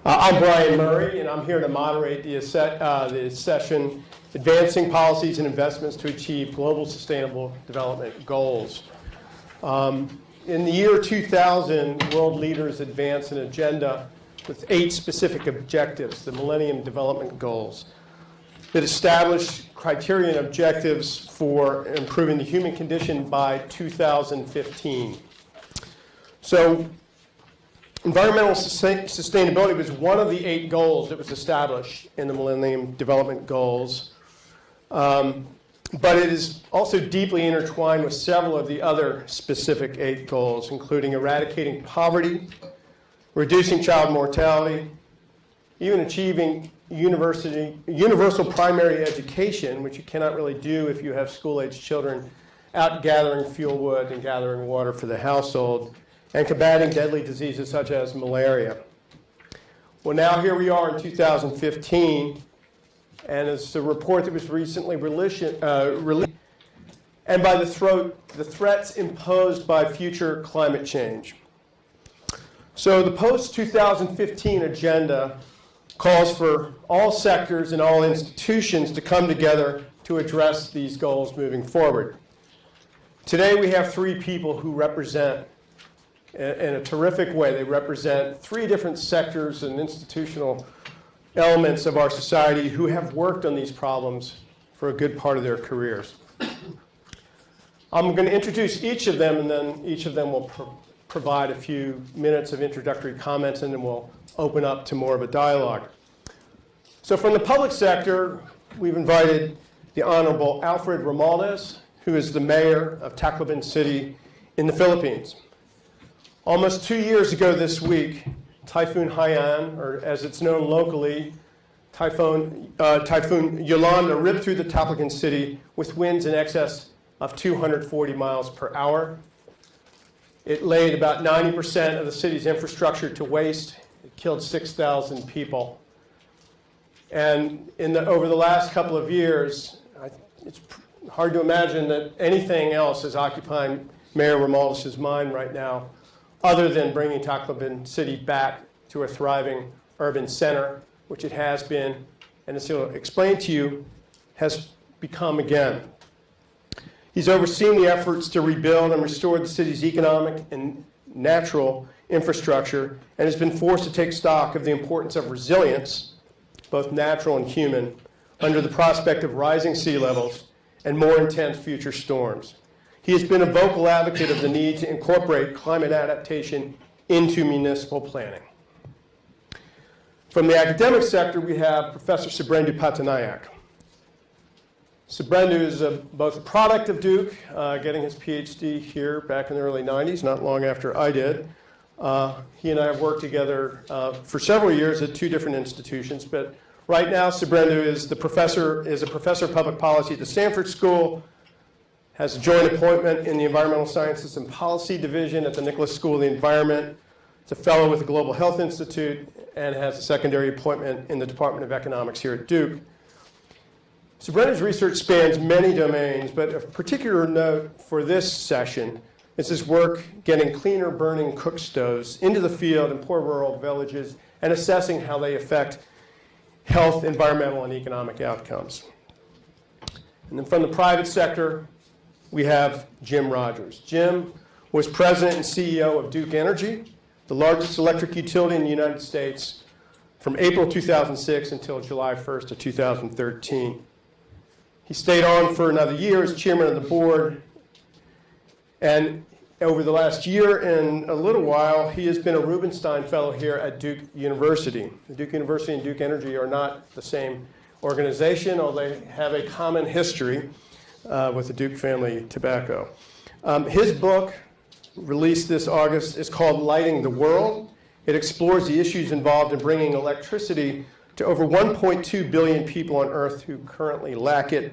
I'm Brian Murray, and I'm here to moderate the session, Advancing Policies and Investments to Achieve Global Sustainable Development Goals. In the year 2000, world leaders advanced an agenda with 8 specific objectives, the Millennium Development Goals, that established criteria and objectives for improving the human condition by 2015. So, environmental sustainability was one of the 8 goals that was established in the Millennium Development Goals. But it is also deeply intertwined with several of the other specific 8 goals, including eradicating poverty, reducing child mortality, even achieving universal primary education, which you cannot really do if you have school-aged children out gathering fuel wood and gathering water for the household, and combating deadly diseases such as malaria. Well, now here we are in 2015, and it's a report that was recently released, and by the threats imposed by future climate change. So the post-2015 agenda calls for all sectors and all institutions to come together to address these goals moving forward. Today we have 3 people who represent, in a terrific way, they represent 3 different sectors and institutional elements of our society who have worked on these problems for a good part of their careers. I'm going to introduce each of them, and then each of them will provide a few minutes of introductory comments, and then we'll open up to more of a dialogue. So from the public sector, we've invited the Honorable Alfred Romualdez, who is the mayor of Tacloban City in the Philippines. Almost 2 years ago this week, Typhoon Haiyan, or as it's known locally, Typhoon Yolanda, ripped through the Tacloban City with winds in excess of 240 miles per hour. It laid about 90% of the city's infrastructure to waste. It killed 6,000 people. And over the last couple of years, it's hard to imagine that anything else is occupying Mayor Romualdez's mind right now, other than bringing Tacloban City back to a thriving urban center, which it has been, and as he'll explain to you, has become again. He's overseen the efforts to rebuild and restore the city's economic and natural infrastructure, and has been forced to take stock of the importance of resilience, both natural and human, under the prospect of rising sea levels and more intense future storms. He has been a vocal advocate of the need to incorporate climate adaptation into municipal planning. From the academic sector, we have Professor Subrendu Patanayak. Subrendu is both a product of Duke, getting his PhD here back in the early 90s, not long after I did. He and I have worked together for several years at 2 different institutions, but right now Subrendu is a professor of public policy at the Stanford School, has a joint appointment in the Environmental Sciences and Policy Division at the Nicholas School of the Environment. He's a fellow with the Global Health Institute and has a secondary appointment in the Department of Economics here at Duke. Subrendu's research spans many domains, but of particular note for this session is his work getting cleaner burning cook stoves into the field in poor rural villages and assessing how they affect health, environmental, and economic outcomes. And then from the private sector, we have Jim Rogers. Jim was president and CEO of Duke Energy, the largest electric utility in the United States, from April 2006 until July 1st of 2013. He stayed on for another year as chairman of the board, and over the last year and a little while, he has been a Rubenstein Fellow here at Duke University. The Duke University and Duke Energy are not the same organization, although they have a common history with the Duke family tobacco. His book, released this August, is called Lighting the World. It explores the issues involved in bringing electricity to over 1.2 billion people on Earth who currently lack it.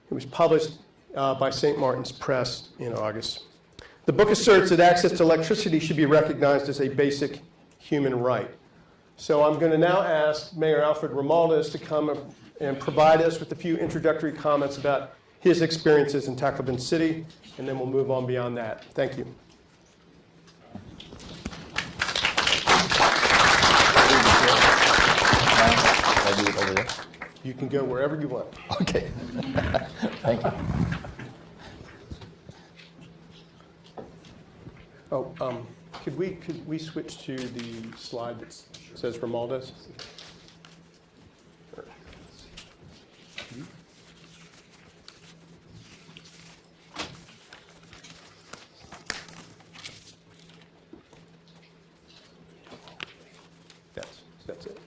It was published by St. Martin's Press in August. The book asserts that access to electricity should be recognized as a basic human right. So I'm going to now ask Mayor Alfred Romualdez to come and provide us with a few introductory comments about his experiences in Tacloban City, and then we'll move on beyond that. Thank you. over there? You can go wherever you want. Okay. Thank you. Oh, could we switch to the slide that says Romaldo's? That's it.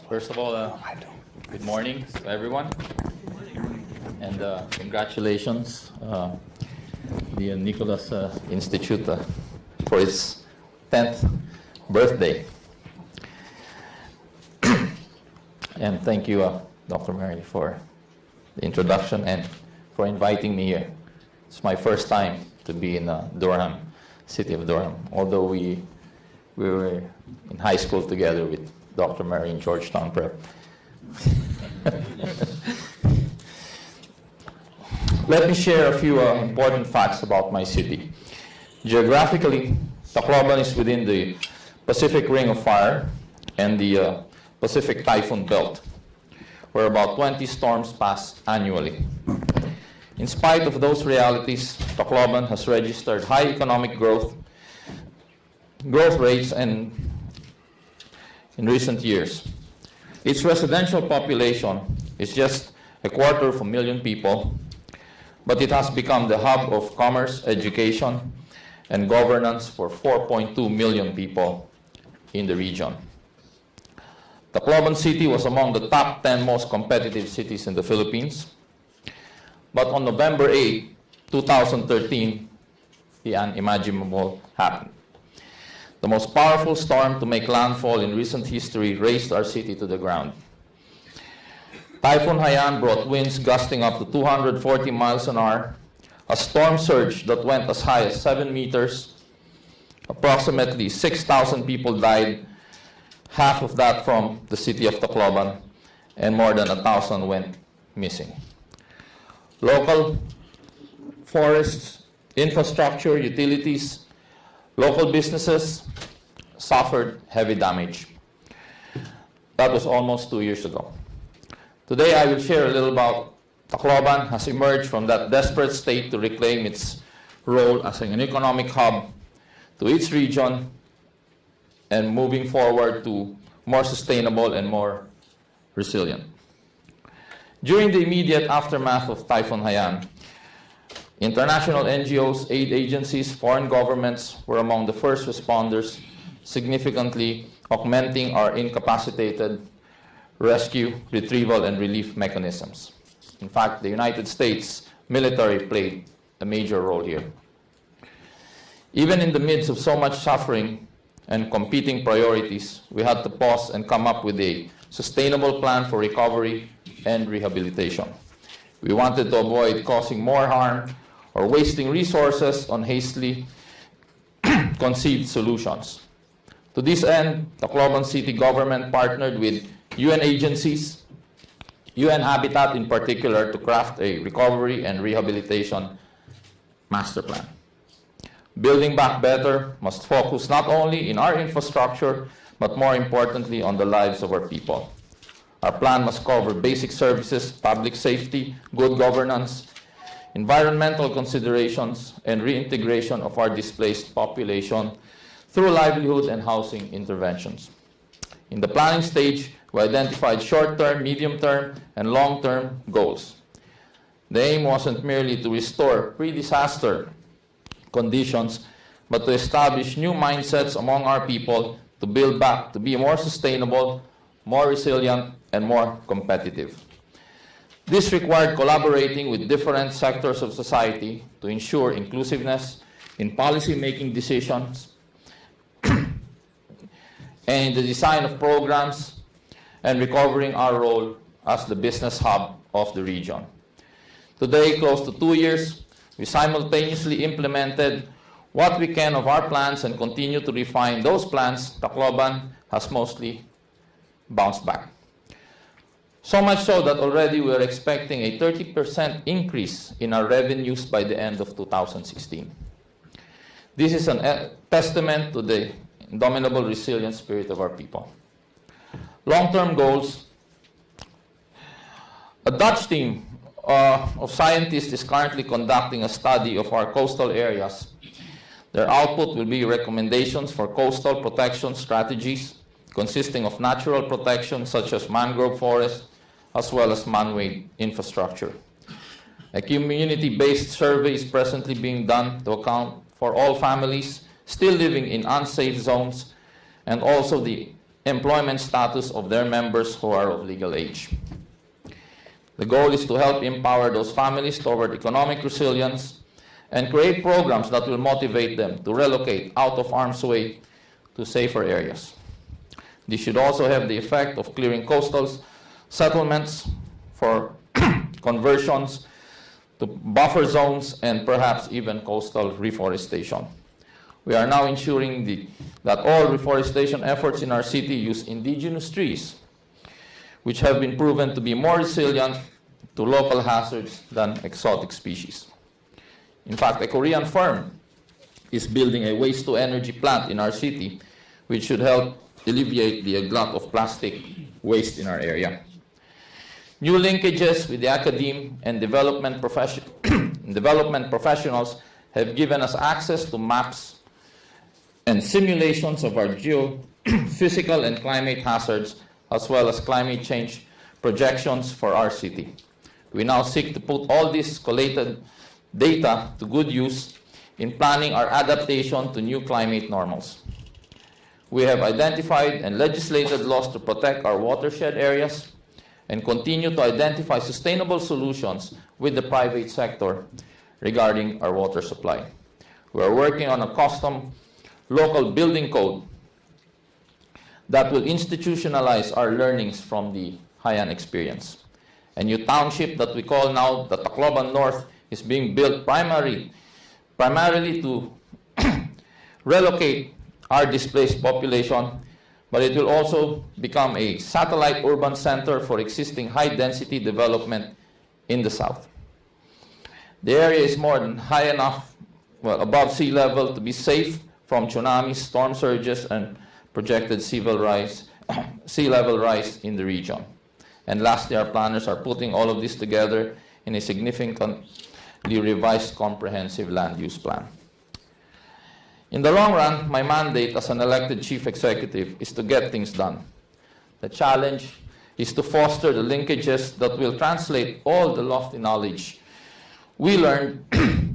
First of all, good morning to everyone, and congratulations, the Nicholas Institute for its 10th birthday. And thank you, Dr. Mary, for the introduction and for inviting me here. It's my first time to be in Durham, city of Durham, although we were in high school together with Dr. Mary in Georgetown Prep. Let me share a few important facts about my city. Geographically, Tacloban is within the Pacific Ring of Fire and the Pacific Typhoon Belt, where about 20 storms pass annually. In spite of those realities, Tacloban has registered high economic growth rates and in recent years. Its residential population is just 250,000 people, but it has become the hub of commerce, education, and governance for 4.2 million people in the region. Tacloban City was among the top 10 most competitive cities in the Philippines, but on November 8, 2013, the unimaginable happened. The most powerful storm to make landfall in recent history razed our city to the ground. Typhoon Haiyan brought winds gusting up to 240 miles an hour, a storm surge that went as high as 7 meters. Approximately 6,000 people died, half of that from the city of Tacloban, and more than 1,000 went missing. Local forests, infrastructure, utilities, local businesses suffered heavy damage. That was almost 2 years ago. Today I will share a little about Tacloban has emerged from that desperate state to reclaim its role as an economic hub to its region and moving forward to more sustainable and more resilient. During the immediate aftermath of Typhoon Haiyan, international NGOs, aid agencies, foreign governments were among the first responders, significantly augmenting our incapacitated rescue, retrieval, and relief mechanisms. In fact, the United States military played a major role here. Even in the midst of so much suffering and competing priorities, we had to pause and come up with a sustainable plan for recovery and rehabilitation. We wanted to avoid causing more harm or wasting resources on hastily conceived solutions. To this end, the Tacloban City government partnered with UN agencies, UN Habitat in particular, to craft a recovery and rehabilitation master plan. Building Back Better must focus not only in our infrastructure, but more importantly on the lives of our people. Our plan must cover basic services, public safety, good governance, environmental considerations, and reintegration of our displaced population through livelihood and housing interventions. In the planning stage, we identified short-term, medium-term, and long-term goals. The aim wasn't merely to restore pre-disaster conditions, but to establish new mindsets among our people to build back, to be more sustainable, more resilient, and more competitive. This required collaborating with different sectors of society to ensure inclusiveness in policy-making decisions and in the design of programs and recovering our role as the business hub of the region. Today, close to 2 years, we simultaneously implemented what we can of our plans and continue to refine those plans. Tacloban has mostly bounced back. So much so that already we are expecting a 30% increase in our revenues by the end of 2016. This is a testament to the indomitable resilient spirit of our people. Long-term goals. A Dutch team of scientists is currently conducting a study of our coastal areas. Their output will be recommendations for coastal protection strategies consisting of natural protection such as mangrove forest as well as man-made infrastructure. A community-based survey is presently being done to account for all families still living in unsafe zones and also the employment status of their members who are of legal age. The goal is to help empower those families toward economic resilience and create programs that will motivate them to relocate out of harm's way to safer areas. This should also have the effect of clearing coastal settlements for conversions to buffer zones and perhaps even coastal reforestation. We are now ensuring that all reforestation efforts in our city use indigenous trees, which have been proven to be more resilient to local hazards than exotic species. In fact, a Korean firm is building a waste-to-energy plant in our city, which should help alleviate the glut of plastic waste in our area. New linkages with the academe and development professionals have given us access to maps and simulations of our geophysical and climate hazards, as well as climate change projections for our city. We now seek to put all this collated data to good use in planning our adaptation to new climate normals. We have identified and legislated laws to protect our watershed areas and continue to identify sustainable solutions with the private sector regarding our water supply. We are working on a custom local building code that will institutionalize our learnings from the Haiyan experience. A new township that we call now the Tacloban North is being built primarily to relocate our displaced population, but it will also become a satellite urban center for existing high-density development in the south. The area is more than high enough, above sea level to be safe from tsunamis, storm surges, and projected sea level rise in the region. And lastly, our planners are putting all of this together in a significantly revised comprehensive land use plan. In the long run, my mandate as an elected chief executive is to get things done. The challenge is to foster the linkages that will translate all the lofty knowledge we learned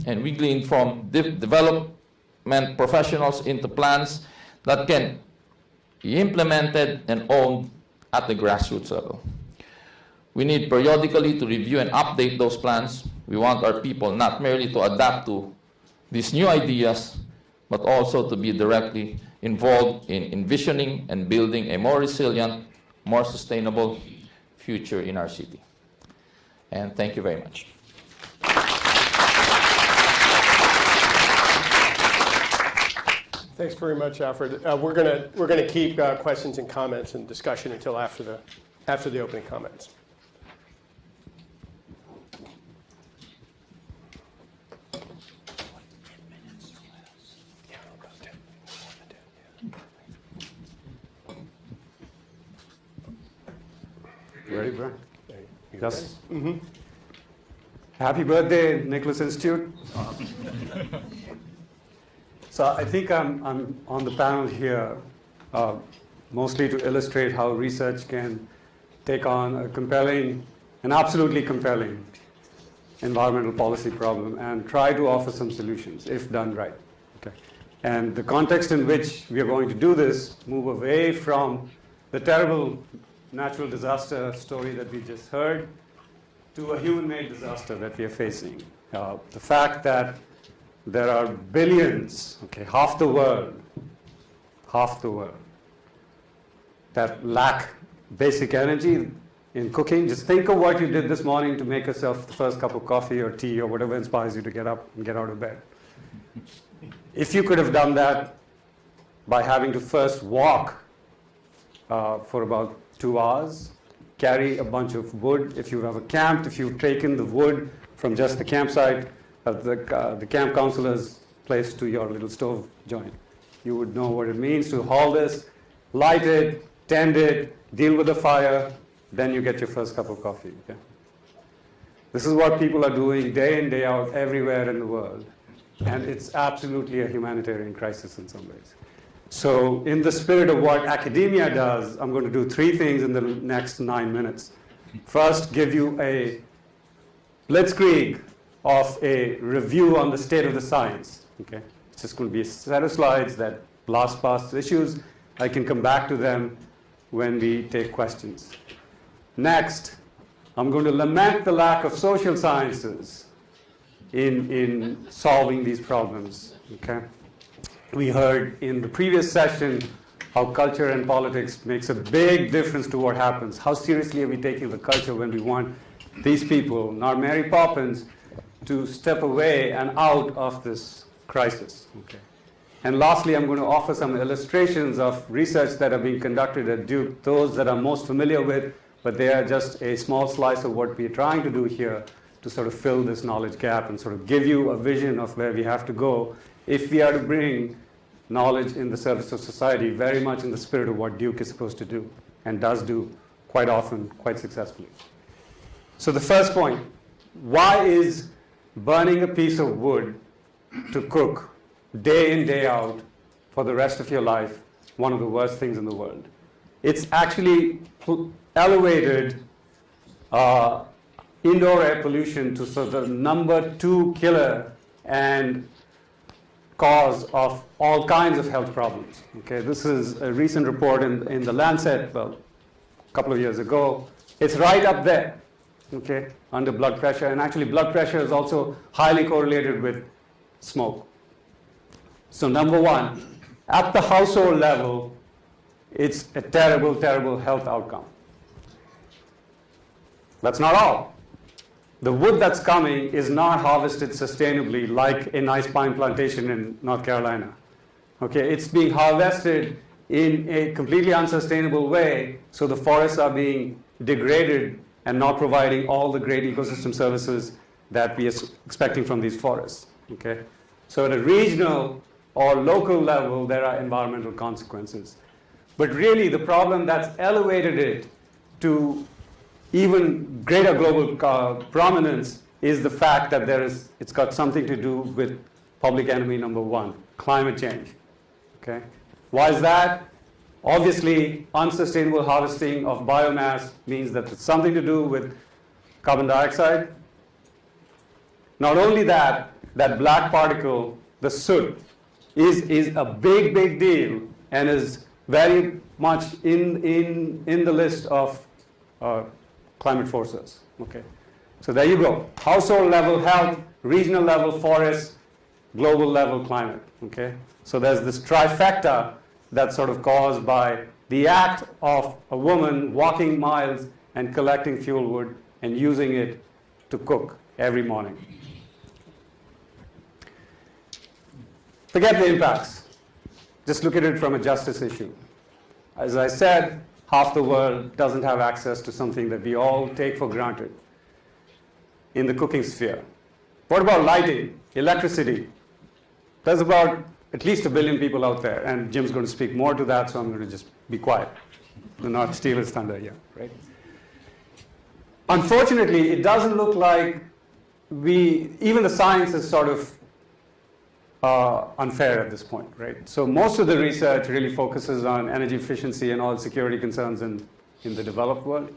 and we gleaned from development professionals into plans that can be implemented and owned at the grassroots level. We need periodically to review and update those plans. We want our people not merely to adapt to these new ideas, but also to be directly involved in envisioning and building a more resilient, more sustainable future in our city. And thank you very much. Thanks very much, Alfred. We're gonna keep questions and comments and discussion until after the opening comments. You ready, Brian? Yes. Mm-hmm. Happy birthday, Nicholas Institute. So I think I'm on the panel here mostly to illustrate how research can take on an absolutely compelling environmental policy problem and try to offer some solutions if done right. Okay. And the context in which we are going to do this, move away from the terrible natural disaster story that we just heard to a human-made disaster that we are facing. The fact that there are billions, half the world, that lack basic energy in cooking. Just think of what you did this morning to make yourself the first cup of coffee or tea or whatever inspires you to get up and get out of bed. If you could have done that by having to first walk for about 2 hours, carry a bunch of wood. If you've ever camped, if you've taken the wood from just the campsite, the camp counselors place to your little stove joint. You would know what it means to haul this, light it, tend it, deal with the fire, then you get your first cup of coffee. Okay? This is what people are doing day in, day out, everywhere in the world. And it's absolutely a humanitarian crisis in some ways. So in the spirit of what academia does, I'm going to do 3 things in the next 9 minutes. First, give you a blitzkrieg of a review on the state of the science. Okay? It's just going to be a set of slides that blast past issues. I can come back to them when we take questions. Next, I'm going to lament the lack of social sciences in solving these problems. Okay? We heard in the previous session how culture and politics makes a big difference to what happens. How seriously are we taking the culture when we want these people, not Mary Poppins, to step away and out of this crisis? Okay. And lastly, I'm going to offer some illustrations of research that are being conducted at Duke, those that I'm most familiar with, but they are just a small slice of what we're trying to do here to sort of fill this knowledge gap and sort of give you a vision of where we have to go if we are to bring knowledge in the service of society, very much in the spirit of what Duke is supposed to do and does do quite often, quite successfully. So the first point, why is burning a piece of wood to cook day in, day out for the rest of your life one of the worst things in the world? It's actually elevated indoor air pollution to sort of the number 2 killer and cause of all kinds of health problems. Okay, this is a recent report in the Lancet, well, a couple of years ago. It's right up there, okay, under blood pressure. And actually blood pressure is also highly correlated with smoke. So number 1, at the household level, it's a terrible, terrible health outcome. That's not all. The wood that's coming is not harvested sustainably like a nice pine plantation in North Carolina. Okay, it's being harvested in a completely unsustainable way, so the forests are being degraded and not providing all the great ecosystem services that we are expecting from these forests. Okay, so at a regional or local level, there are environmental consequences. But really, the problem that's elevated it to even greater global prominence is the fact that it's got something to do with public enemy number 1, climate change. Okay? Why is that? Obviously, unsustainable harvesting of biomass means that it's something to do with carbon dioxide. Not only that, that black particle, the soot, is a big, big deal and is very much in the list of climate forces. Okay, so there you go. Household level health, regional level forests, global level climate. Okay, so there's this trifecta that's sort of caused by the act of a woman walking miles and collecting fuel wood and using it to cook every morning. Forget the impacts. Just look at it from a justice issue. As I said, half the world doesn't have access to something that we all take for granted in the cooking sphere. What about lighting, electricity? There's about at least 1 billion people out there, and Jim's going to speak more to that, so I'm going to just be quiet and not steal his thunder here, right? Unfortunately, it doesn't look like even the science is sort of unfair at this point, right? So most of the research really focuses on energy efficiency and all security concerns in the developed world.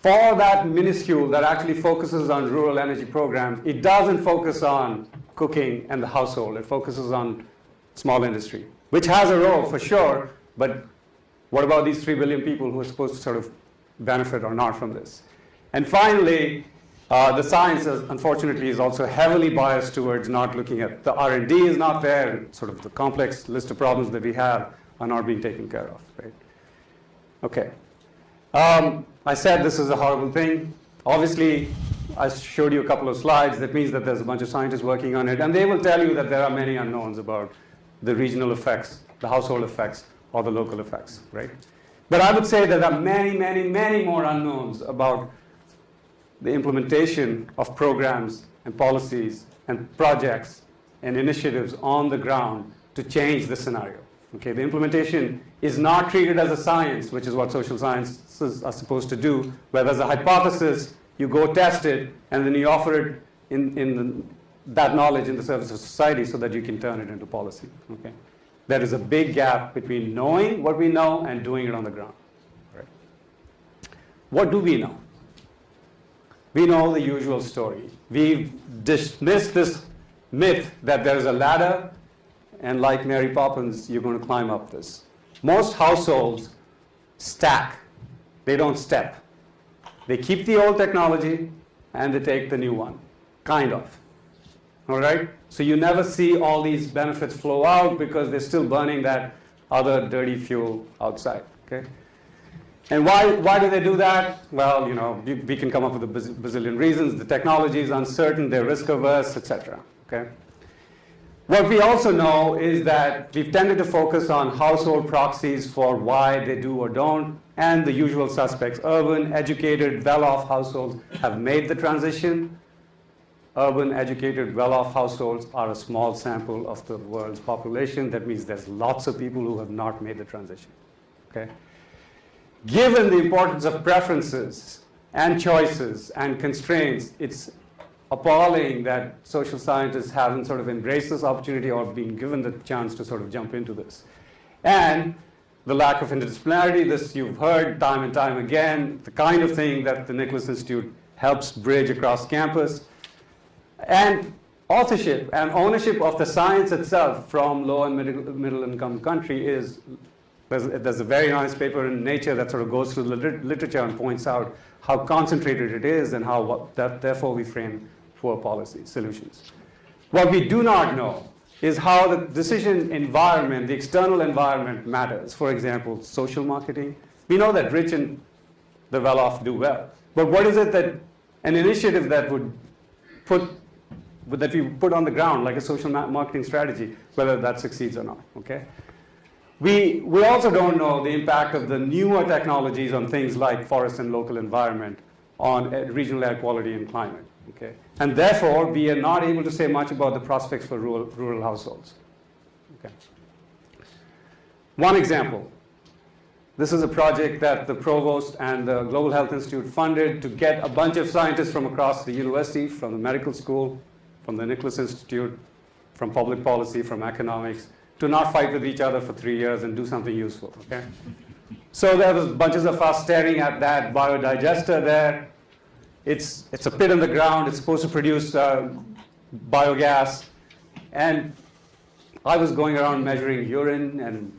For that minuscule that actually focuses on rural energy programs, it doesn't focus on cooking and the household. It focuses on small industry, which has a role for sure, but what about these 3 billion people who are supposed to sort of benefit or not from this? And finally, the science, unfortunately, is also heavily biased towards not looking at the R&D is not there, and sort of the complex list of problems that we have are not being taken care of, right? Okay. I said this is a horrible thing. Obviously, I showed you a couple of slides. That means that there's a bunch of scientists working on it, and they will tell you that there are many unknowns about the regional effects, the household effects, or the local effects, right? But I would say that there are many, many, many more unknowns about the implementation of programs and policies and projects and initiatives on the ground to change the scenario. Okay, the implementation is not treated as a science, which is what social sciences are supposed to do, where there's a hypothesis, you go test it, and then you offer it that knowledge in the service of society so that you can turn it into policy. Okay? There is a big gap between knowing what we know and doing it on the ground. Right? What do we know? We know the usual story. We've dismissed this myth that there's a ladder, and like Mary Poppins, you're going to climb up this. Most households stack. They don't step. They keep the old technology and they take the new one, kind of. All right? So you never see all these benefits flow out because they're still burning that other dirty fuel outside. Okay? And why do they do that? Well, you know, we can come up with a bazillion reasons. The technology is uncertain, they're risk averse, etc. Okay? What we also know is that we've tended to focus on household proxies for why they do or don't, and the usual suspects. Urban, educated, well-off households have made the transition. Urban, educated, well-off households are a small sample of the world's population. That means there's lots of people who have not made the transition. Okay? Given the importance of preferences and choices and constraints, it's appalling that social scientists haven't sort of embraced this opportunity or been given the chance to sort of jump into this. And the lack of interdisciplinarity, this you've heard time and time again, the kind of thing that the Nicholas Institute helps bridge across campus. And authorship and ownership of the science itself from low and middle income country is, there's a very nice paper in Nature that sort of goes through the literature and points out how concentrated it is and how therefore we frame poor policy solutions. What we do not know is how the decision environment, the external environment matters. For example, social marketing. We know that rich and the well-off do well. But what is it that an initiative that we put on the ground, like a social marketing strategy, whether that succeeds or not, okay? We also don't know the impact of the newer technologies on things like forest and local environment, on regional air quality and climate, okay? And therefore, we are not able to say much about the prospects for rural households, okay? One example. This is a project that the Provost and the Global Health Institute funded to get a bunch of scientists from across the university, from the medical school, from the Nicholas Institute, from public policy, from economics, to not fight with each other for 3 years and do something useful, okay? So there was bunches of us staring at that biodigester there. It's a pit in the ground. It's supposed to produce biogas. And I was going around measuring urine, and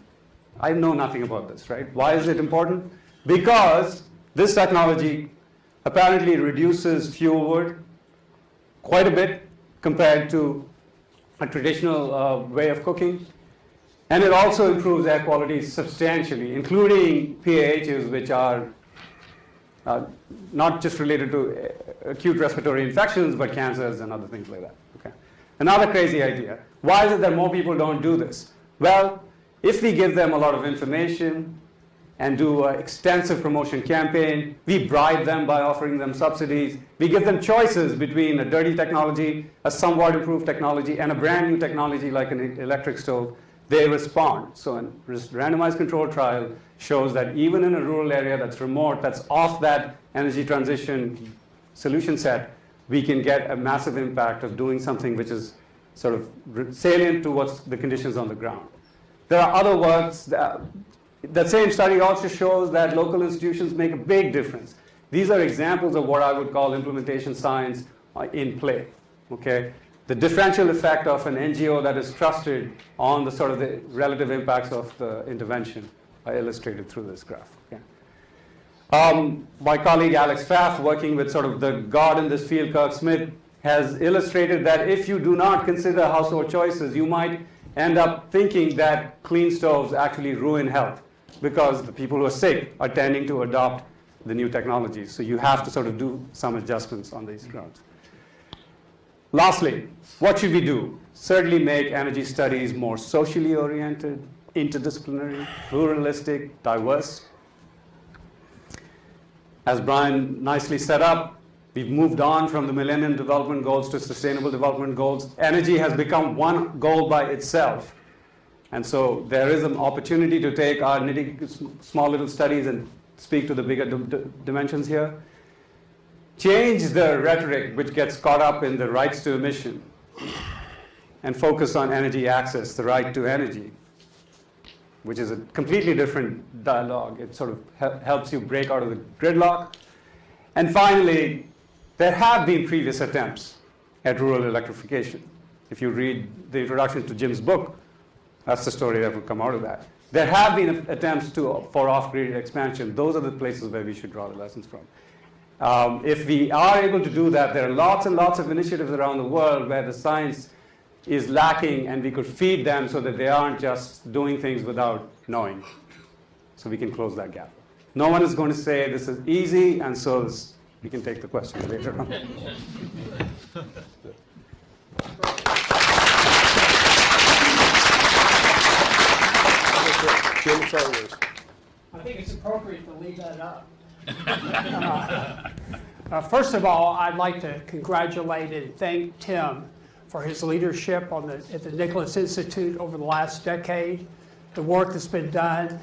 I know nothing about this, right? Why is it important? Because this technology apparently reduces fuel wood quite a bit compared to a traditional way of cooking. And it also improves air quality substantially, including PAHs, which are not just related to acute respiratory infections, but cancers and other things like that. Okay. Another crazy idea. Why is it that more people don't do this? Well, if we give them a lot of information and do an extensive promotion campaign, we bribe them by offering them subsidies, we give them choices between a dirty technology, a somewhat improved technology, and a brand new technology like an electric stove, they respond. So a randomized control trial shows that even in a rural area that's remote, that's off that energy transition solution set, we can get a massive impact of doing something which is sort of salient to what's the conditions on the ground. There are other works. That same study also shows that local institutions make a big difference. These are examples of what I would call implementation science in play. Okay? The differential effect of an NGO that is trusted on the sort of the relative impacts of the intervention are illustrated through this graph. Okay? My colleague Alex Pfaff, working with sort of the god in this field, Kirk Smith, has illustrated that if you do not consider household choices, you might end up thinking that clean stoves actually ruin health because the people who are sick are tending to adopt the new technologies. So you have to sort of do some adjustments on these grounds. Lastly, what should we do? Certainly make energy studies more socially oriented, interdisciplinary, pluralistic, diverse. As Brian nicely set up, We've moved on from the Millennium Development Goals to Sustainable Development Goals. Energy has become one goal by itself. And so there is an opportunity to take our small little studies and speak to the bigger dimensions here. Change the rhetoric which gets caught up in the rights to emission and focus on energy access, the right to energy, which is a completely different dialogue. It sort of helps you break out of the gridlock. And finally, there have been previous attempts at rural electrification. If you read the introduction to Jim's book, that's the story that will come out of that. There have been attempts for off-grid expansion. Those are the places where we should draw the lessons from. If we are able to do that, there are lots and lots of initiatives around the world where the science is lacking, and we could feed them so that they aren't just doing things without knowing. So we can close that gap. No one is going to say this is easy, and so we can take the questions later on. Jim, it's all yours. I think it's appropriate to leave that up. First of all, I'd like to congratulate and thank Tim for his leadership at the Nicholas Institute over the last decade. The work that's been done,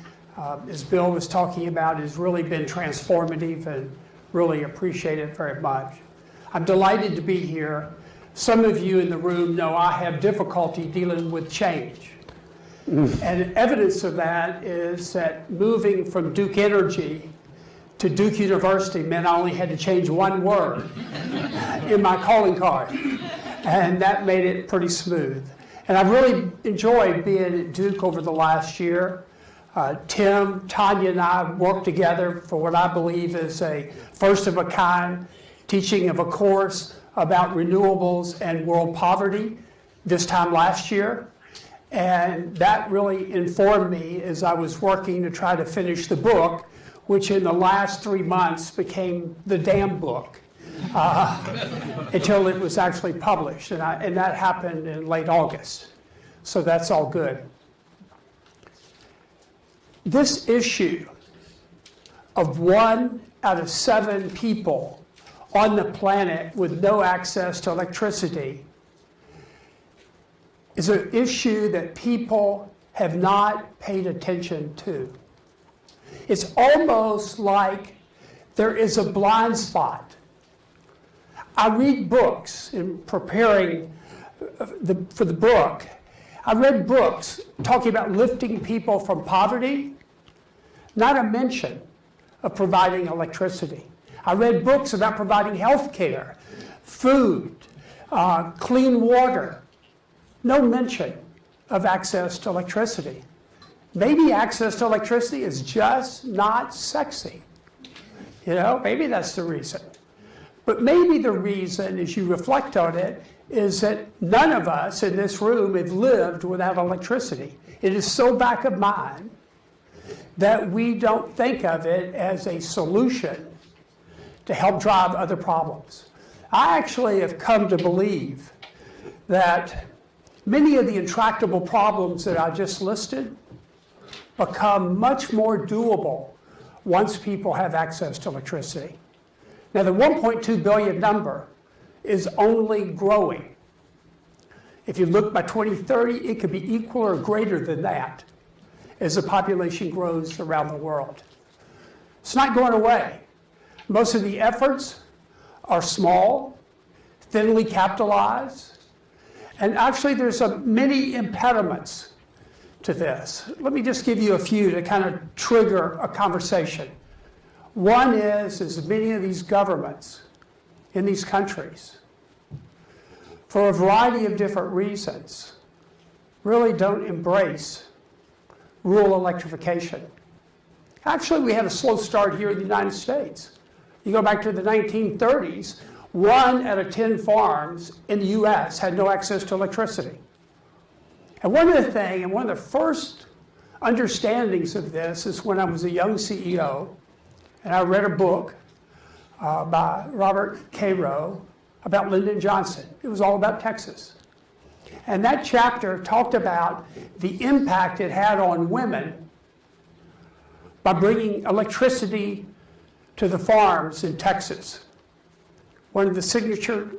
as Bill was talking about, has really been transformative, and really appreciate it very much. I'm delighted to be here. Some of you in the room know I have difficulty dealing with change. And evidence of that is that moving from Duke Energy to Duke University meant I only had to change one word in my calling card. And that made it pretty smooth. And I've really enjoyed being at Duke over the last year. Tim, Tanya, and I worked together for what I believe is a first-of-a-kind teaching of a course about renewables and world poverty this time last year. And that really informed me as I was working to try to finish the book, which in the last 3 months became the damn book until it was actually published. And that happened in late August. So that's all good. This issue of 1 out of 7 people on the planet with no access to electricity is an issue that people have not paid attention to. It's almost like there is a blind spot. I read books in preparing for the book. I read books talking about lifting people from poverty, not a mention of providing electricity. I read books about providing health care, food, clean water. No mention of access to electricity. Maybe access to electricity is just not sexy. You know, maybe that's the reason. But maybe the reason, as you reflect on it, is that none of us in this room have lived without electricity. It is so back of mind that we don't think of it as a solution to help drive other problems. I actually have come to believe that many of the intractable problems that I just listed become much more doable once people have access to electricity. Now, the 1.2 billion number is only growing. If you look by 2030, it could be equal or greater than that as the population grows around the world. It's not going away. Most of the efforts are small, thinly capitalized, and actually there's many impediments to this. Let me just give you a few to kind of trigger a conversation. One is many of these governments in these countries, for a variety of different reasons, really don't embrace rural electrification. Actually, we had a slow start here in the United States. You go back to the 1930s, 1 out of 10 farms in the US had no access to electricity. And one of the first understandings of this is when I was a young CEO, and I read a book by Robert Cairo about Lyndon Johnson. It was all about Texas. And that chapter talked about the impact it had on women by bringing electricity to the farms in Texas. one of the signature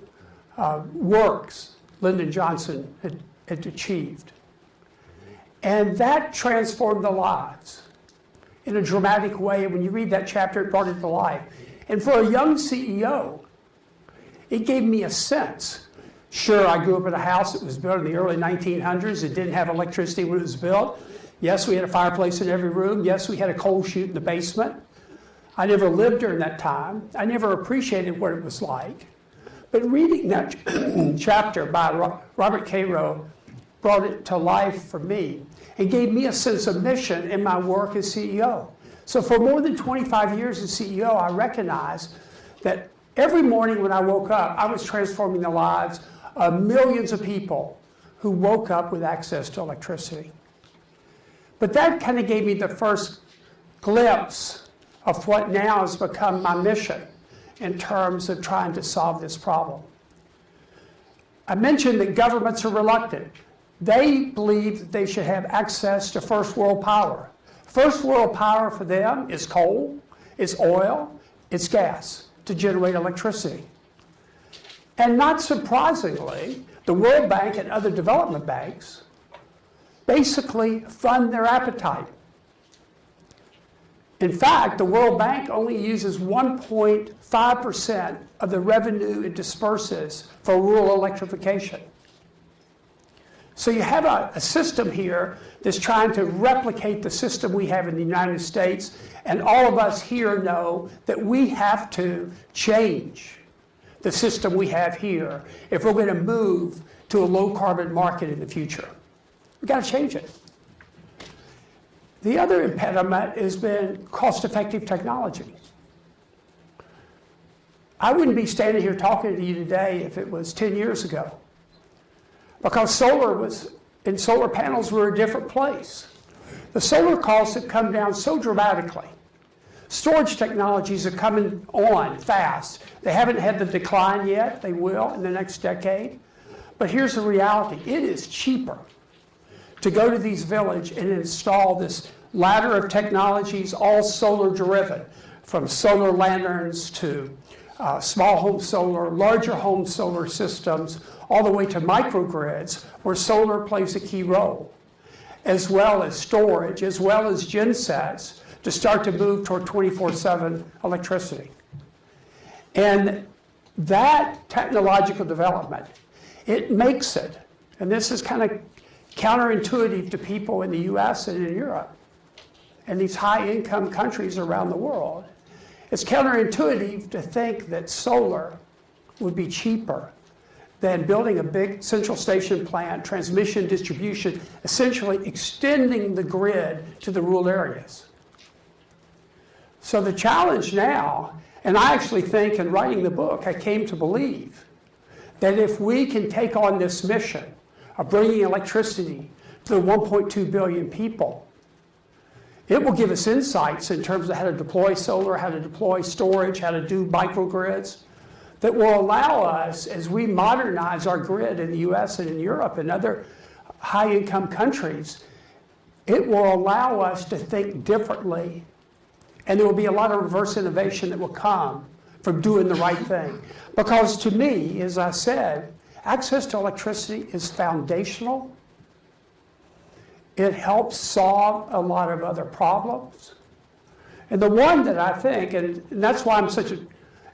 works Lyndon Johnson had achieved. And that transformed the lives in a dramatic way. When you read that chapter, it brought it to life. And for a young CEO, it gave me a sense. Sure, I grew up in a house that was built in the early 1900s. It didn't have electricity when it was built. Yes, we had a fireplace in every room. Yes, we had a coal chute in the basement. I never lived during that time. I never appreciated what it was like. But reading that chapter by Robert Cairo brought it to life for me and gave me a sense of mission in my work as CEO. So for more than 25 years as CEO, I recognized that every morning when I woke up, I was transforming the lives of millions of people who woke up with access to electricity. But that kind of gave me the first glimpse of what now has become my mission in terms of trying to solve this problem. I mentioned that governments are reluctant. They believe that they should have access to first world power. First world power for them is coal, it's oil, it's gas to generate electricity. And not surprisingly, the World Bank and other development banks basically fund their appetite. In fact, the World Bank only uses 1.5% of the revenue it disperses for rural electrification. So you have a system here that's trying to replicate the system we have in the United States, and all of us here know that we have to change the system we have here if we're going to move to a low carbon market in the future. We've got to change it. The other impediment has been cost-effective technology. I wouldn't be standing here talking to you today if it was 10 years ago, because solar panels were a different place. The solar costs have come down so dramatically. Storage technologies are coming on fast. They haven't had the decline yet. They will in the next decade. But here's the reality. It is cheaper to go to these villages and install this ladder of technologies, all solar driven, from solar lanterns to small home solar, larger home solar systems, all the way to microgrids, where solar plays a key role, as well as storage, as well as gensets, to start to move toward 24/7 electricity. And that technological development, it makes it, and this is kind of counterintuitive to people in the US and in Europe, and these high-income countries around the world. It's counterintuitive to think that solar would be cheaper than building a big central station plant, transmission, distribution, essentially extending the grid to the rural areas. So the challenge now, and I actually think in writing the book, I came to believe that if we can take on this mission of bringing electricity to the 1.2 billion people, it will give us insights in terms of how to deploy solar, how to deploy storage, how to do microgrids, that will allow us, as we modernize our grid in the US and in Europe and other high-income countries, it will allow us to think differently. And there will be a lot of reverse innovation that will come from doing the right thing. Because to me, as I said, access to electricity is foundational. It helps solve a lot of other problems. And the one that I think, and that's why I'm such an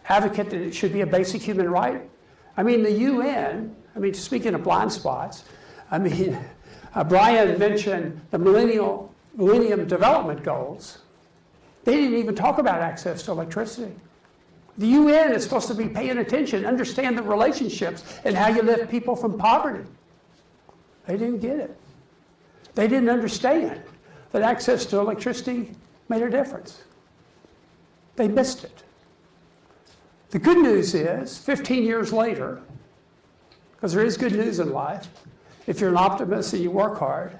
advocate that it should be a basic human right. I mean, the UN, speaking of blind spots, Brian mentioned the Millennium Development Goals. They didn't even talk about access to electricity. The UN is supposed to be paying attention, understand the relationships and how you lift people from poverty. They didn't get it. They didn't understand that access to electricity made a difference. They missed it. The good news is, 15 years later, because there is good news in life, if you're an optimist and you work hard,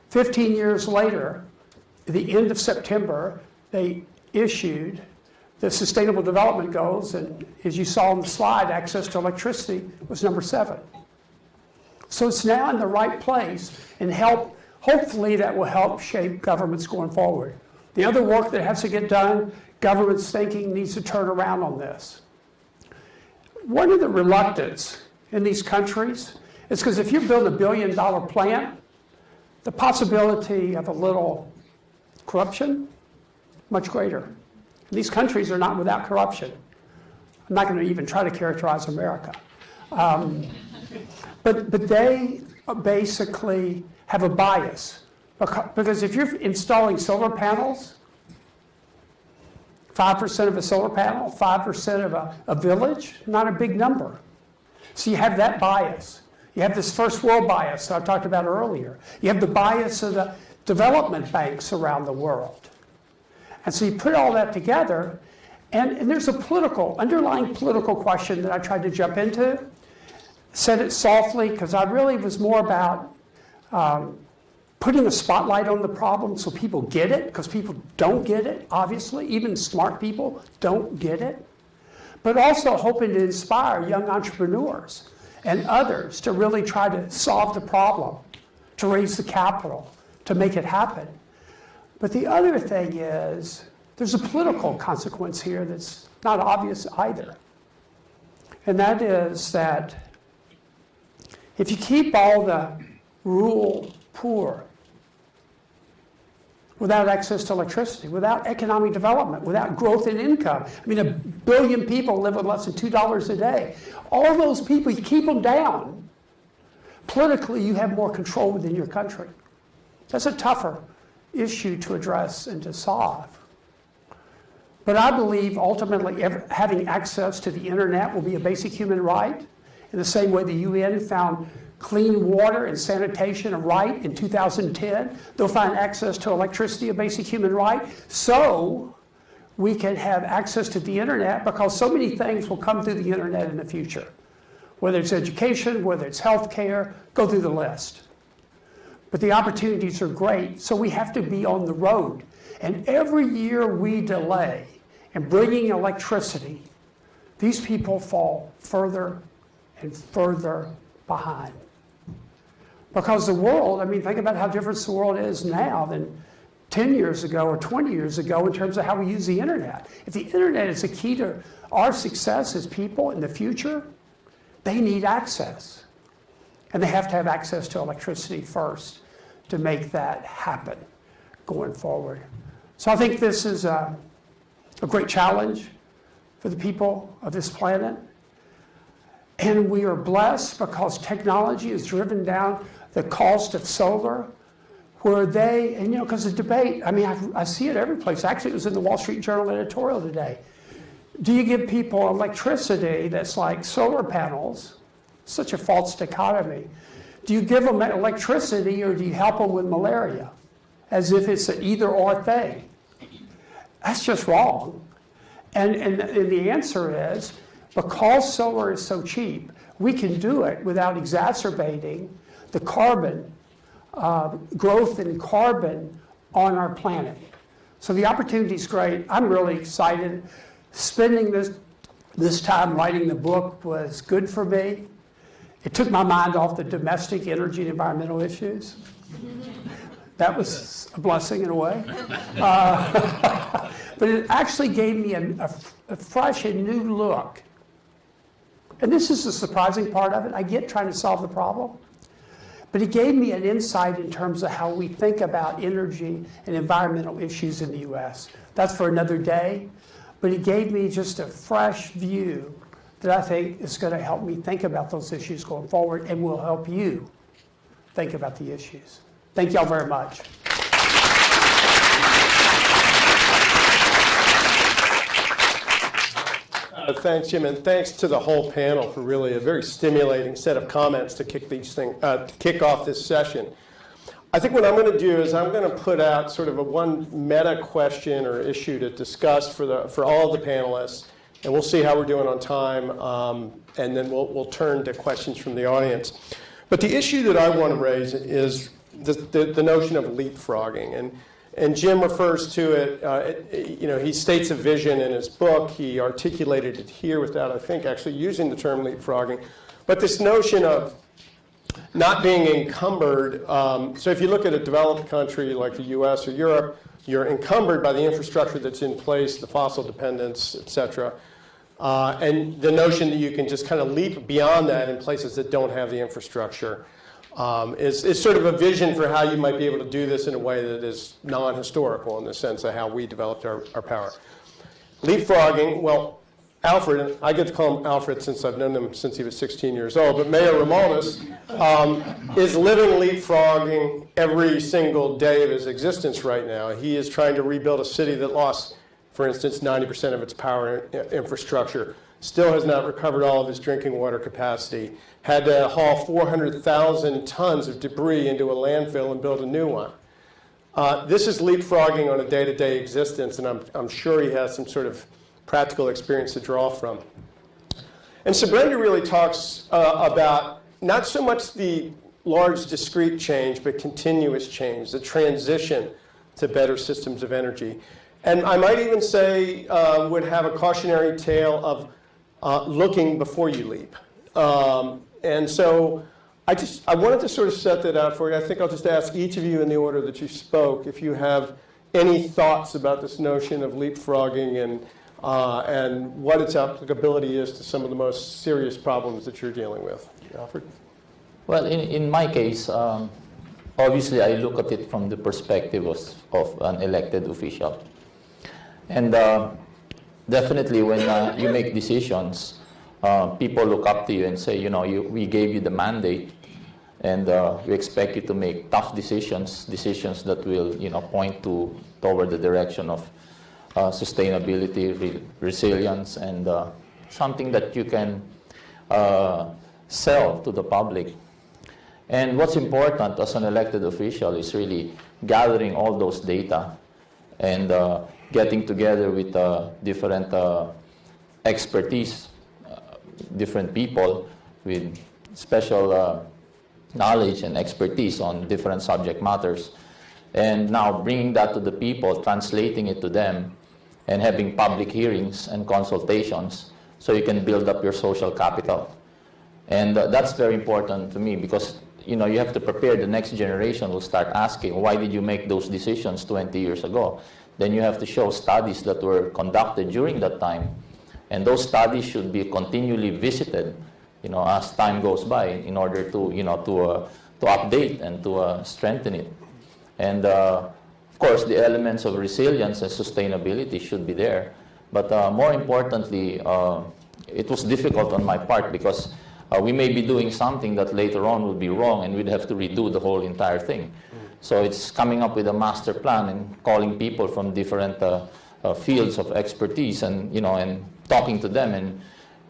15 years later, at the end of September, they issued the Sustainable Development Goals, and as you saw on the slide, access to electricity was number 7. So it's now in the right place, and hopefully that will help shape governments going forward. The other work that has to get done, government's thinking needs to turn around on this. one of the reluctance in these countries is because if you build $1 billion plant, the possibility of a little corruption, much greater. And these countries are not without corruption. I'm not going to even try to characterize America. But they basically have a bias. Because if you're installing solar panels, 5% of a solar panel, 5% of a village, not a big number. So you have that bias. You have this first world bias that I talked about earlier. You have the bias of the development banks around the world. And so you put all that together, and there's a underlying political question that I tried to jump into. Said it softly because I really was more about putting a spotlight on the problem so people get it, because people don't get it, obviously. Even smart people don't get it. But also hoping to inspire young entrepreneurs and others to really try to solve the problem, to raise the capital, to make it happen. But the other thing is, there's a political consequence here that's not obvious either. And that is that if you keep all the rural poor without access to electricity, without economic development, without growth in income. I mean, 1 billion people live with less than $2 a day. All those people, you keep them down. Politically, you have more control within your country. That's a tougher issue to address and to solve. But I believe ultimately having access to the internet will be a basic human right, in the same way the UN found clean water and sanitation a right in 2010. They'll find access to electricity a basic human right. So we can have access to the internet, because so many things will come through the internet in the future. Whether it's education, whether it's healthcare, go through the list. But the opportunities are great, so we have to be on the road. And every year we delay in bringing electricity, these people fall further and further behind. Because the world, I mean, think about how different the world is now than 10 years ago or 20 years ago in terms of how we use the internet. If the internet is a key to our success as people in the future, they need access. And they have to have access to electricity first to make that happen going forward. So I think this is a great challenge for the people of this planet. And we are blessed because technology has driven down the cost of solar, where they, and you know, because the debate, I mean, I see it every place. Actually, it was in the Wall Street Journal editorial today. Do you give people electricity that's like solar panels? Such a false dichotomy. Do you give them electricity, or do you help them with malaria? As if it's an either or thing. That's just wrong. And the answer is, because solar is so cheap, we can do it without exacerbating the carbon, growth in carbon on our planet. So the opportunity is great. I'm really excited. Spending this time writing the book was good for me. It took my mind off the domestic energy and environmental issues. That was a blessing in a way. But it actually gave me a fresh and new look. And this is the surprising part of it. I get trying to solve the problem. But it gave me an insight in terms of how we think about energy and environmental issues in the U.S. That's for another day. But it gave me just a fresh view that I think is going to help me think about those issues going forward, and will help you think about the issues. Thank y'all very much. Thanks, Jim, and thanks to the whole panel for really a very stimulating set of comments to kick off this session. I think what I'm going to do is I'm going to put out sort of one meta question or issue to discuss for all of the panelists, and we'll see how we're doing on time, and then we'll turn to questions from the audience. But the issue that I want to raise is the notion of leapfrogging, and Jim refers to it. You know, he states a vision in his book. He articulated it here without, I think, actually using the term leapfrogging. But this notion of not being encumbered. So if you look at a developed country like the U.S. or Europe, you're encumbered by the infrastructure that's in place, the fossil dependence, et cetera. And the notion that you can just kind of leap beyond that in places that don't have the infrastructure is sort of a vision for how you might be able to do this in a way that is non-historical in the sense of how we developed our power. Leapfrogging, well, Alfred, I get to call him Alfred since I've known him since he was 16 years old, but Mayor Romaldis is living leapfrogging every single day of his existence right now. He is trying to rebuild a city that lost, for instance, 90% of its power infrastructure, still has not recovered all of its drinking water capacity, had to haul 400,000 tons of debris into a landfill and build a new one. This is leapfrogging on a day-to-day existence, and I'm sure he has some sort of practical experience to draw from. And so Brenda really talks about not so much the large discrete change, but continuous change, the transition to better systems of energy. And I might even say would have a cautionary tale of looking before you leap. And so I wanted to sort of set that out for you. I think I'll just ask each of you in the order that you spoke if you have any thoughts about this notion of leapfrogging and what its applicability is to some of the most serious problems that you're dealing with. Alfred? Well, in my case, obviously I look at it from the perspective of an elected official. And definitely when you make decisions, people look up to you and say, you know, we gave you the mandate, and we expect you to make tough decisions that will, you know, point toward the direction of sustainability, resilience, and something that you can sell to the public. And what's important as an elected official is really gathering all those data and getting together with different expertise, different people with special knowledge and expertise on different subject matters, and now bringing that to the people, translating it to them, and having public hearings and consultations so you can build up your social capital. And that's very important to me because, you know, you have to prepare the next generation who start asking, why did you make those decisions 20 years ago? Then you have to show studies that were conducted during that time. And those studies should be continually visited, you know, as time goes by in order to, you know, to update and to strengthen it. And of course, the elements of resilience and sustainability should be there. But more importantly, it was difficult on my part because we may be doing something that later on would be wrong and we'd have to redo the whole entire thing. So it's coming up with a master plan and calling people from different fields of expertise and, you know, and talking to them and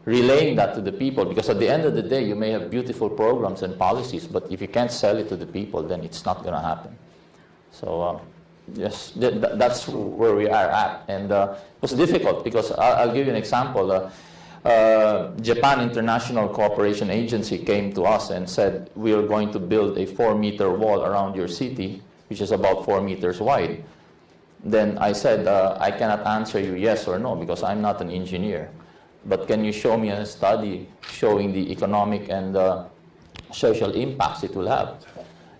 relaying that to the people, because at the end of the day, you may have beautiful programs and policies, but if you can't sell it to the people, then it's not going to happen. So yes, that's where we are at. And it was difficult because I'll give you an example. Japan International Cooperation Agency came to us and said, we are going to build a 4-meter wall around your city, which is about 4 meters wide. Then I said, I cannot answer you yes or no because I'm not an engineer. But can you show me a study showing the economic and social impacts it will have?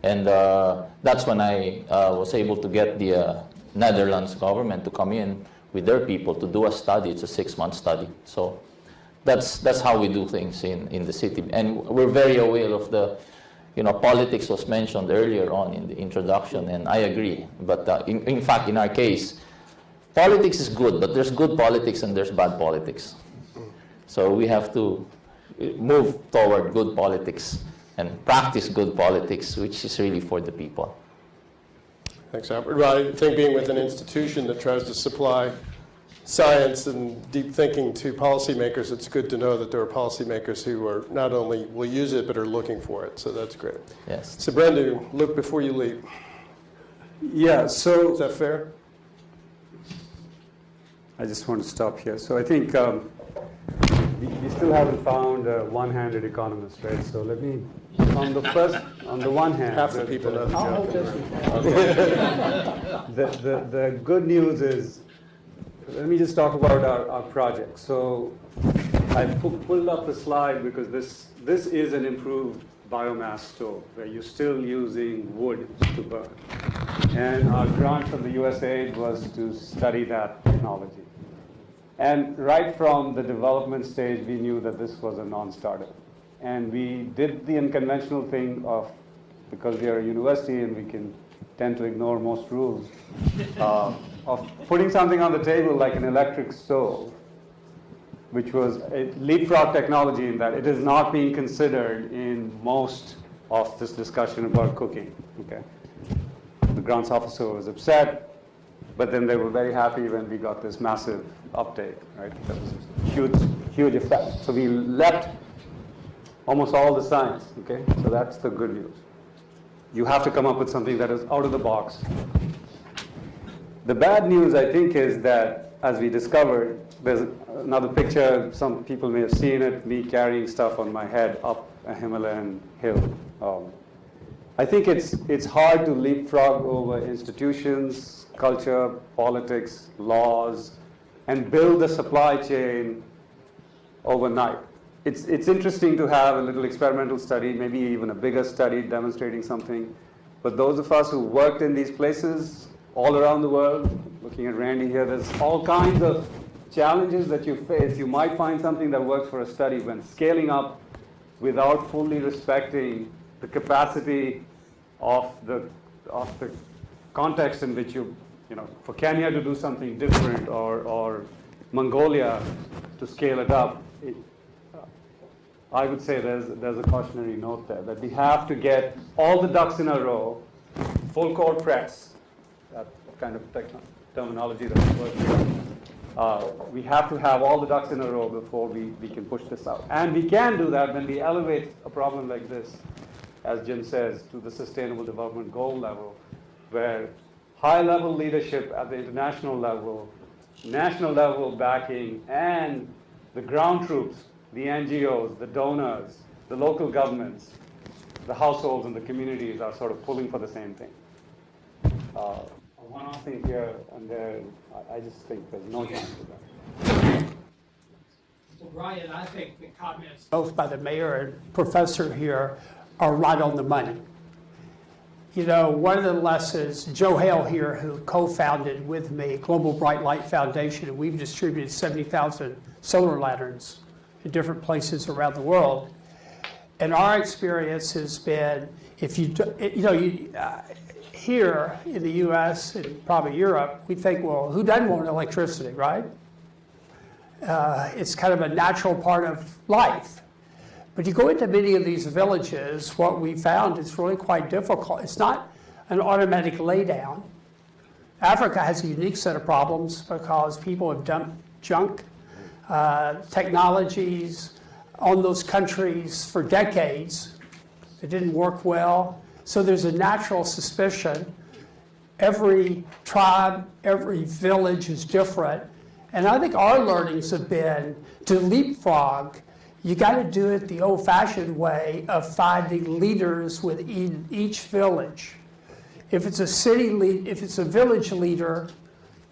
And that's when I was able to get the Netherlands government to come in with their people to do a study. It's a 6-month study. So that's how we do things in the city. And we're very aware of the, you know, politics was mentioned earlier on in the introduction, and I agree. But in fact, in our case, politics is good, but there's good politics and there's bad politics. So we have to move toward good politics and practice good politics, which is really for the people. Thanks, Albert. Well, I think being with an institution that tries to supply science and deep thinking to policymakers, it's good to know that there are policymakers who are not only will use it, but are looking for it. So that's great. Yes. So Brenda, look before you leap. Yeah, so Is that fair? I just want to stop here. So I think we still haven't found a one-handed economist, right? So let me, on the one hand, Half the people know the joke. The good news is, let me just talk about our project. So I pulled up the slide because this is an improved biomass stove where you're still using wood to burn. And our grant from the USAID was to study that technology. And right from the development stage, we knew that this was a non-starter. And we did the unconventional thing of, because we are a university and we can tend to ignore most rules, of putting something on the table like an electric stove, which was a leapfrog technology in that it is not being considered in most of this discussion about cooking. Okay, the grants officer was upset, but then they were very happy when we got this massive uptake. Right, that was a huge, huge effect. So we left almost all the science. Okay, so that's the good news. You have to come up with something that is out of the box. The bad news, I think, is that as we discovered, there's another picture, some people may have seen it, me carrying stuff on my head up a Himalayan hill. I think it's hard to leapfrog over institutions, culture, politics, laws, and build a supply chain overnight. It's interesting to have a little experimental study, maybe even a bigger study demonstrating something. But those of us who worked in these places all around the world, looking at Randy here, there's all kinds of challenges that you face. You might find something that works for a study when scaling up without fully respecting the capacity of the context in which you know, for Kenya to do something different or Mongolia to scale it up. I would say there's a cautionary note there, that we have to get all the ducks in a row, full court press, that kind of terminology that we work with. We have to have all the ducks in a row before we can push this out. And we can do that when we elevate a problem like this, as Jim says, to the Sustainable Development Goal level, where high-level leadership at the international level, national level backing, and the ground troops, the NGOs, the donors, the local governments, the households and the communities are sort of pulling for the same thing. One off thing here and there, I just think there's no chance of that. Well, Brian, I think the comments both by the mayor and professor here are right on the money. You know, one of the lessons, Joe Hale here, who co-founded with me Global Bright Light Foundation, and we've distributed 70,000 solar lanterns in different places around the world. And our experience has been, if you here in the US and probably Europe, we think, well, who doesn't want electricity, right? It's kind of a natural part of life. But you go into many of these villages, what we found is really quite difficult. It's not an automatic laydown. Africa has a unique set of problems because people have dumped junk technologies on those countries for decades. It didn't work well. So there's a natural suspicion. Every tribe, every village is different. And I think our learnings have been to leapfrog. You got to do it the old-fashioned way of finding leaders within each village. If it's a village leader,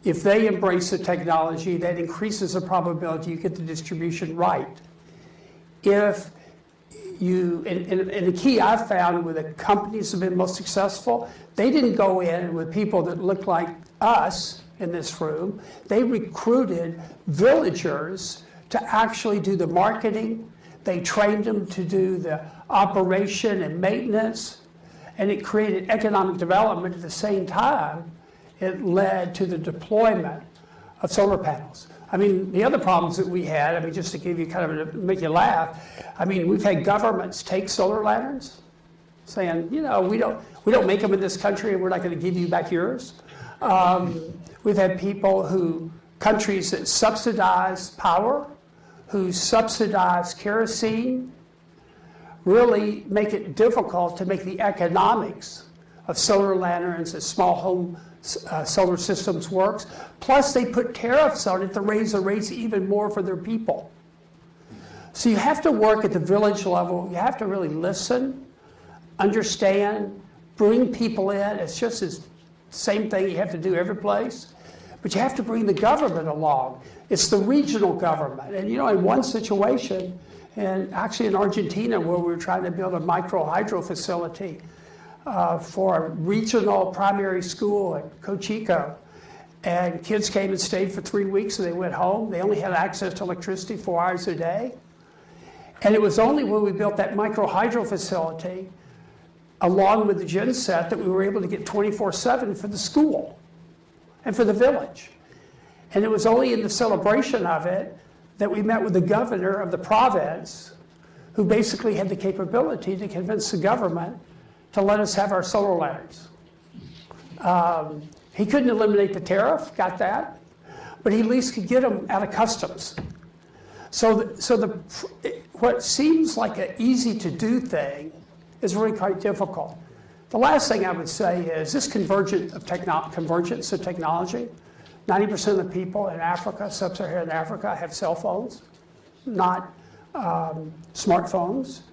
if they embrace the technology, that increases the probability you get the distribution right. If you, and the key I've found with the companies that have been most successful, they didn't go in with people that looked like us in this room. They recruited villagers to actually do the marketing. They trained them to do the operation and maintenance, and it created economic development at the same time. It led to the deployment of solar panels. I mean, the other problems that we had, I mean, just to give you kind of, make you laugh, I mean, we've had governments take solar lanterns saying, you know, we don't make them in this country and we're not going to give you back yours. We've had countries that subsidize power, who subsidize kerosene, really make it difficult to make the economics of solar lanterns and small home solar systems works. Plus, they put tariffs on it to raise the rates even more for their people. So you have to work at the village level. You have to really listen, understand, bring people in. It's just the same thing you have to do every place. But you have to bring the government along. It's the regional government. And you know, in one situation, and actually in Argentina, where we were trying to build a micro hydro facility for a regional primary school at Cochico. And kids came and stayed for 3 weeks and they went home. They only had access to electricity 4 hours a day. And it was only when we built that microhydro facility, along with the gen set, that we were able to get 24/7 for the school and for the village. And it was only in the celebration of it that we met with the governor of the province, who basically had the capability to convince the government to let us have our solar lanterns. He couldn't eliminate the tariff, got that, but he at least could get them out of customs. What seems like an easy to do thing is really quite difficult. The last thing I would say is this convergence of technology. 90% of the people in Africa, sub-Saharan Africa, have cell phones, not smartphones.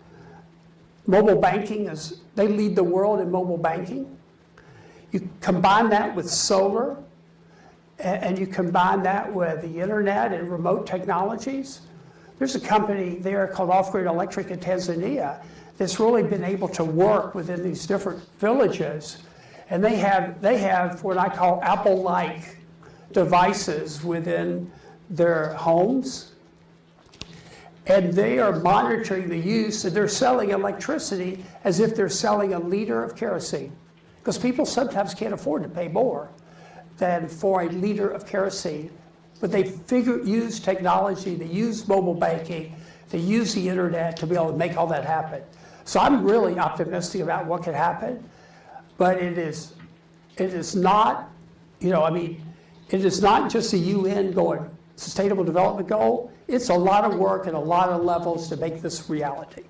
Mobile banking they lead the world in mobile banking. You combine that with solar, and you combine that with the internet and remote technologies. There's a company there called Off Grid Electric in Tanzania that's really been able to work within these different villages. And they have what I call Apple-like devices within their homes. And they are monitoring the use, and they're selling electricity as if they're selling a liter of kerosene. Because people sometimes can't afford to pay more than for a liter of kerosene. But they use technology, they use mobile banking, they use the internet to be able to make all that happen. So I'm really optimistic about what could happen. But it is not, it is not just the UN going Sustainable Development Goal. It's a lot of work and a lot of levels to make this reality.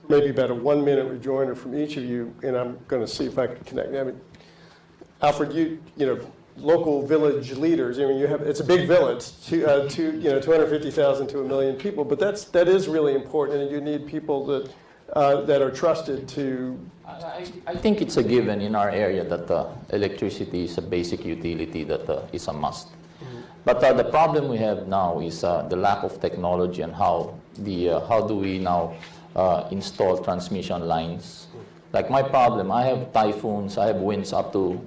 Maybe about a 1-minute rejoinder from each of you, and I'm going to see if I can connect. I mean, Alfred, local village leaders. I mean, it's a big village, 250,000 to 1 million people, but that is really important, and you need people that are trusted to. I think it's a given in our area that electricity is a basic utility that is a must. But the problem we have now is the lack of technology and how do we now install transmission lines. Like my problem, I have typhoons, I have winds up to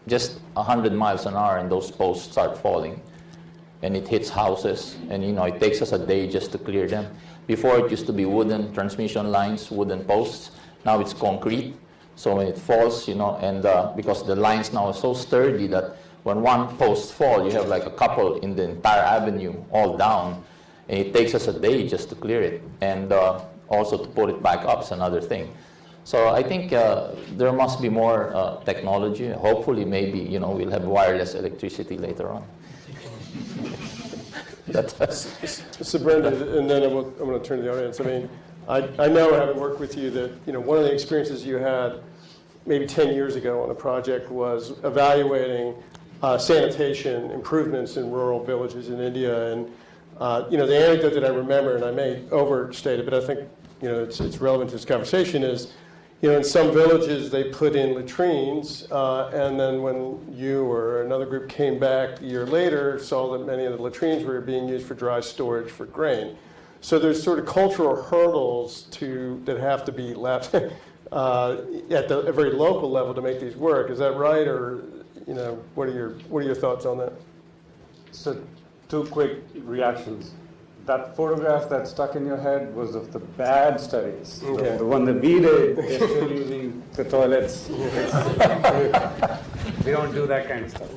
just 100 miles an hour, and those posts start falling. And it hits houses, and it takes us a day just to clear them. Before it used to be wooden transmission lines, wooden posts. Now it's concrete. So when it falls, and because the lines now are so sturdy that when one post falls, you have like a couple in the entire avenue all down. And it takes us a day just to clear it. And also to put it back up is another thing. So I think there must be more technology. Hopefully, maybe, we'll have wireless electricity later on. So Brenda, and then I'm going to turn to the audience. I mean, I know, having worked with you, that one of the experiences you had maybe 10 years ago on a project was evaluating sanitation improvements in rural villages in India. And the anecdote that I remember, and I may overstate it, but I think it's relevant to this conversation, is in some villages they put in latrines, and then when you or another group came back a year later, saw that many of the latrines were being used for dry storage for grain. So there's sort of cultural hurdles that have to be left at a very local level to make these work. Is that right, or what are your thoughts on that? So, 2 quick reactions. That photograph that stuck in your head was of the bad studies. Okay. The one that we did, they're still using the toilets. We don't do that kind of stuff.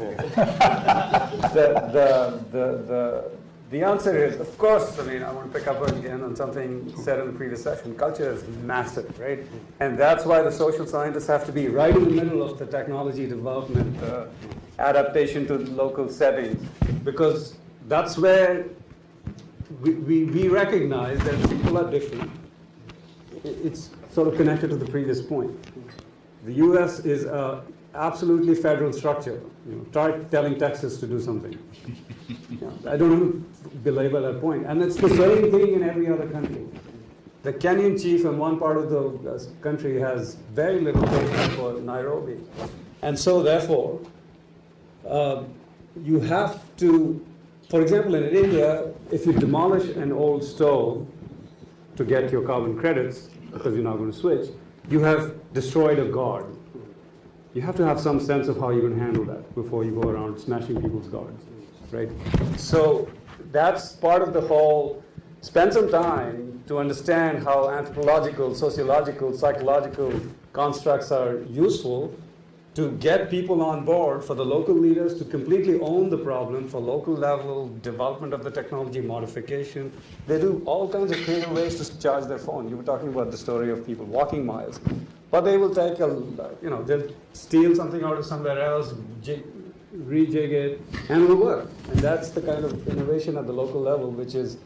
The answer is, of course, I want to pick up again on something said in the previous session. Culture is massive, right? And that's why the social scientists have to be right in the middle of the technology development, adaptation to local settings, because that's where we recognize that people are different. It's sort of connected to the previous point. The U.S. is an absolutely federal structure. Try telling Texas to do something. I don't want to belabor that point. And it's the same thing in every other country. The Kenyan chief in one part of the country has very little patience for Nairobi. And so therefore, you have to, for example, in India, if you demolish an old stove to get your carbon credits, because you're not going to switch, you have destroyed a god. you have to have some sense of how you're going to handle that before you go around smashing people's gardens, right? So that's part of the whole, spend some time to understand how anthropological, sociological, psychological constructs are useful to get people on board, for the local leaders to completely own the problem, for local level development of the technology, modification. They do all kinds of creative ways to charge their phone. You were talking about the story of people walking miles. But they will take they'll steal something out of somewhere else, rejig it, and it'll work. And that's the kind of innovation at the local level, which is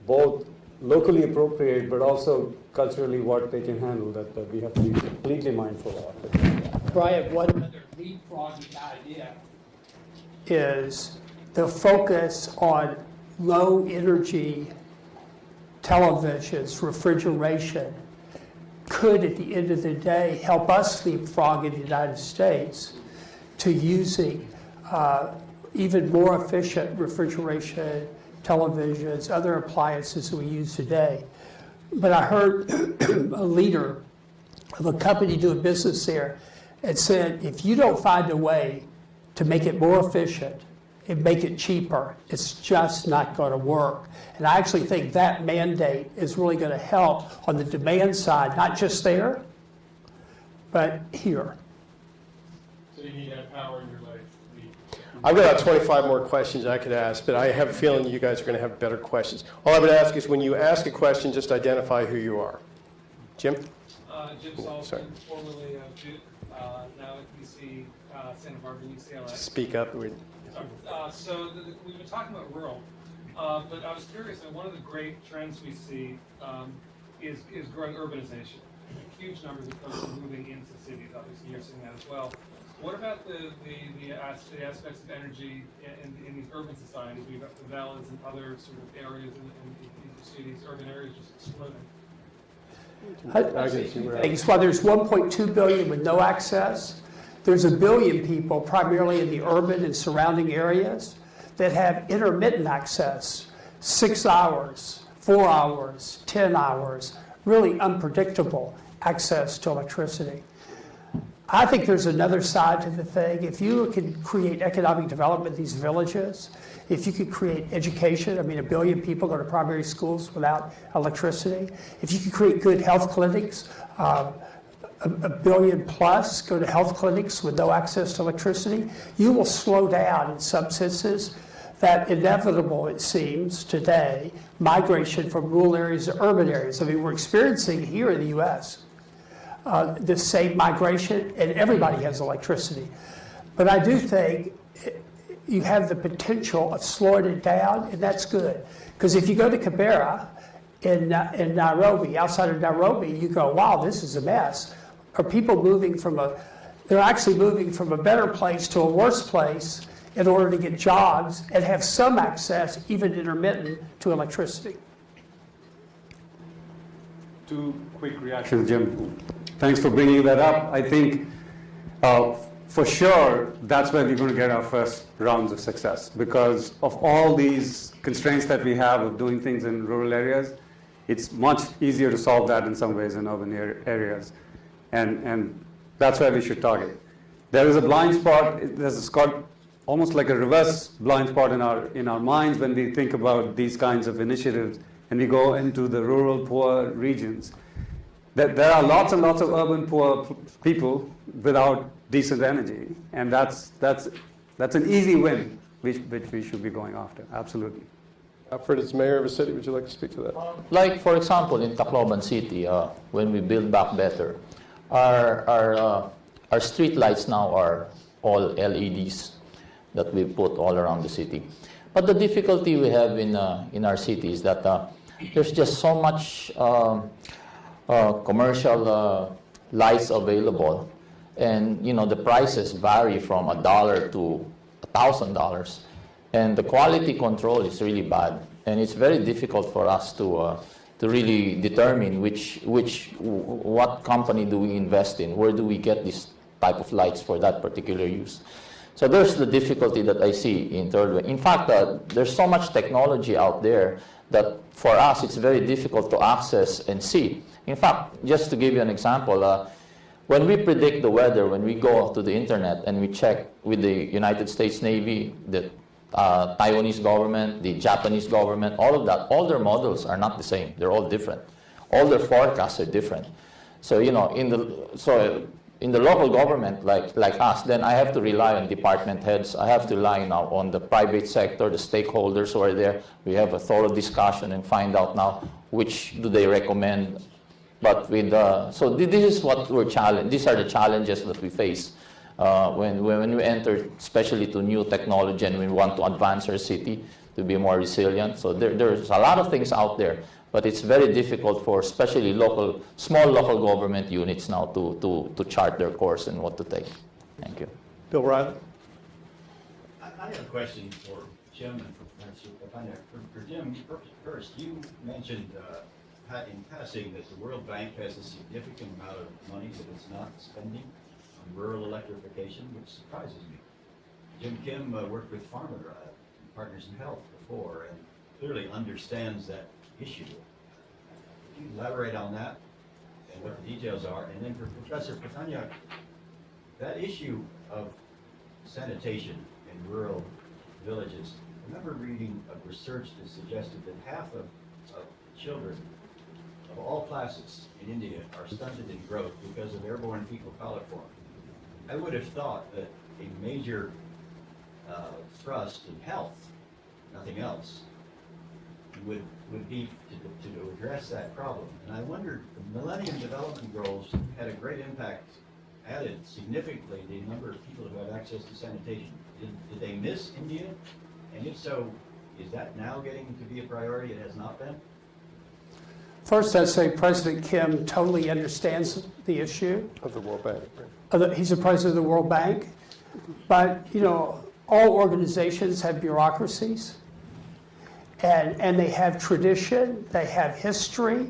both locally appropriate, but also culturally what they can handle, that we have to be completely mindful of. Brian, one other leapfrogging idea is the focus on low energy televisions, refrigeration, could at the end of the day help us leapfrog in the United States to using even more efficient refrigeration, televisions, other appliances that we use today. But I heard a leader of a company doing business there and said, if you don't find a way to make it more efficient and make it cheaper, it's just not going to work. And I actually think that mandate is really going to help on the demand side, not just there, but here. So you need that power in your life. I've got about 25 more questions I could ask, but I have a feeling you guys are going to have better questions. All I would ask is when you ask a question, just identify who you are. Jim? Jim Salzman, formerly of Duke, now at UC Santa Barbara, UCLA. Speak up. We've been talking about rural, but I was curious, and one of the great trends we see is growing urbanization. Huge numbers of folks are moving into cities, obviously you're seeing that as well. What about the aspects of energy in these urban societies? We've got favelas and other sort of areas, and you see these urban areas just exploding. While there's 1.2 billion with no access, there's 1 billion people primarily in the urban and surrounding areas that have intermittent access, 6 hours, 4 hours, 10 hours, really unpredictable access to electricity. I think there's another side to the thing. If you can create economic development in these villages, if you could create education, 1 billion people go to primary schools without electricity. If you could create good health clinics, 1 billion plus go to health clinics with no access to electricity, you will slow down in some senses that inevitable, it seems, today, migration from rural areas to urban areas. We're experiencing here in the U.S. The same migration, and everybody has electricity. But I do think you have the potential of slowing it down, and that's good. Because if you go to Kibera in Nairobi, outside of Nairobi, you go, wow, this is a mess. Are people moving they're actually moving from a better place to a worse place in order to get jobs and have some access, even intermittent, to electricity. 2 quick reactions, Jim. Thanks for bringing that up. I think for sure that's where we're going to get our first rounds of success, because of all these constraints that we have of doing things in rural areas. It's much easier to solve that in some ways in urban areas, and that's where we should target. There is a blind spot. There's almost like a reverse blind spot in our minds when we think about these kinds of initiatives and we go into the rural poor regions. There are lots and lots of urban poor people without decent energy, and that's an easy win which we should be going after. Absolutely. Alfred, as mayor of a city, would you like to speak to that? Like, for example, in Tacloban City, when we build back better, our street lights now are all LEDs that we put all around the city. But the difficulty we have in our city is that there's just so much commercial lights available, and the prices vary from $1 to $1,000, and the quality control is really bad, and it's very difficult for us to really determine what company do we invest in, where do we get this type of lights for that particular use. So there's the difficulty that I see in third way. In fact, there's so much technology out there that for us it's very difficult to access and see. In fact, just to give you an example, when we predict the weather, when we go to the internet and we check with the United States Navy, the Taiwanese government, the Japanese government, all of that, all their models are not the same. They're all different. All their forecasts are different. So, you know, in the local government, like us, then I have to rely on department heads. I have to rely now on the private sector, the stakeholders who are there. We have a thorough discussion and find out now which do they recommend. But with so this is what we're challenged. These are the challenges that we face when we enter, especially to new technology, and we want to advance our city to be more resilient. So there's a lot of things out there, but it's very difficult for especially small local government units now to chart their course and what to take. Thank you. Bill Riley? I have a question for Jim and for Professor Pepania. For Jim, first, you mentioned in passing that the World Bank has a significant amount of money that it's not spending on rural electrification, which surprises me. Jim Kim worked with Farmer Partners in Health before and clearly understands that issue. Can you elaborate on that and what the details are? And then for Professor Pepania, that issue of sanitation in rural villages, I remember reading a research that suggested that half of children of all classes in India are stunted in growth because of airborne fecal coliform. I would have thought that a major thrust in health, nothing else, would be to address that problem. And I wondered, the Millennium Development Goals had a great impact, added significantly the number of people who have access to sanitation. Did they miss India? And if so, is that now getting to be a priority? It has not been? First, I'd say President Kim totally understands the issue. Of the World Bank. He's the president of the World Bank. But, you know, all organizations have bureaucracies. And they have tradition, they have history.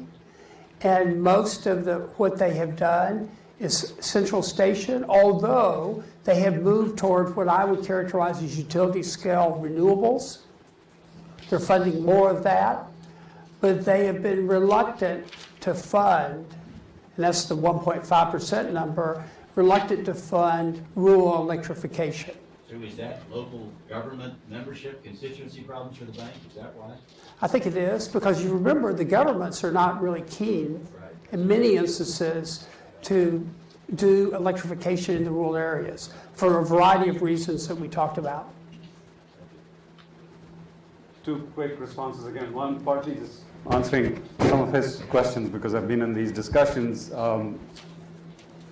And most of what they have done is central station, although they have moved toward what I would characterize as utility scale renewables. They're funding more of that. But they have been reluctant to fund, and that's the 1.5% number, reluctant to fund rural electrification. So is that local government membership, constituency problems for the bank? Is that why? I think it is, because you remember the governments are not really keen, in many instances, to do electrification in the rural areas for a variety of reasons that we talked about. Two quick responses again. One, partly just answering some of his questions because I've been in these discussions.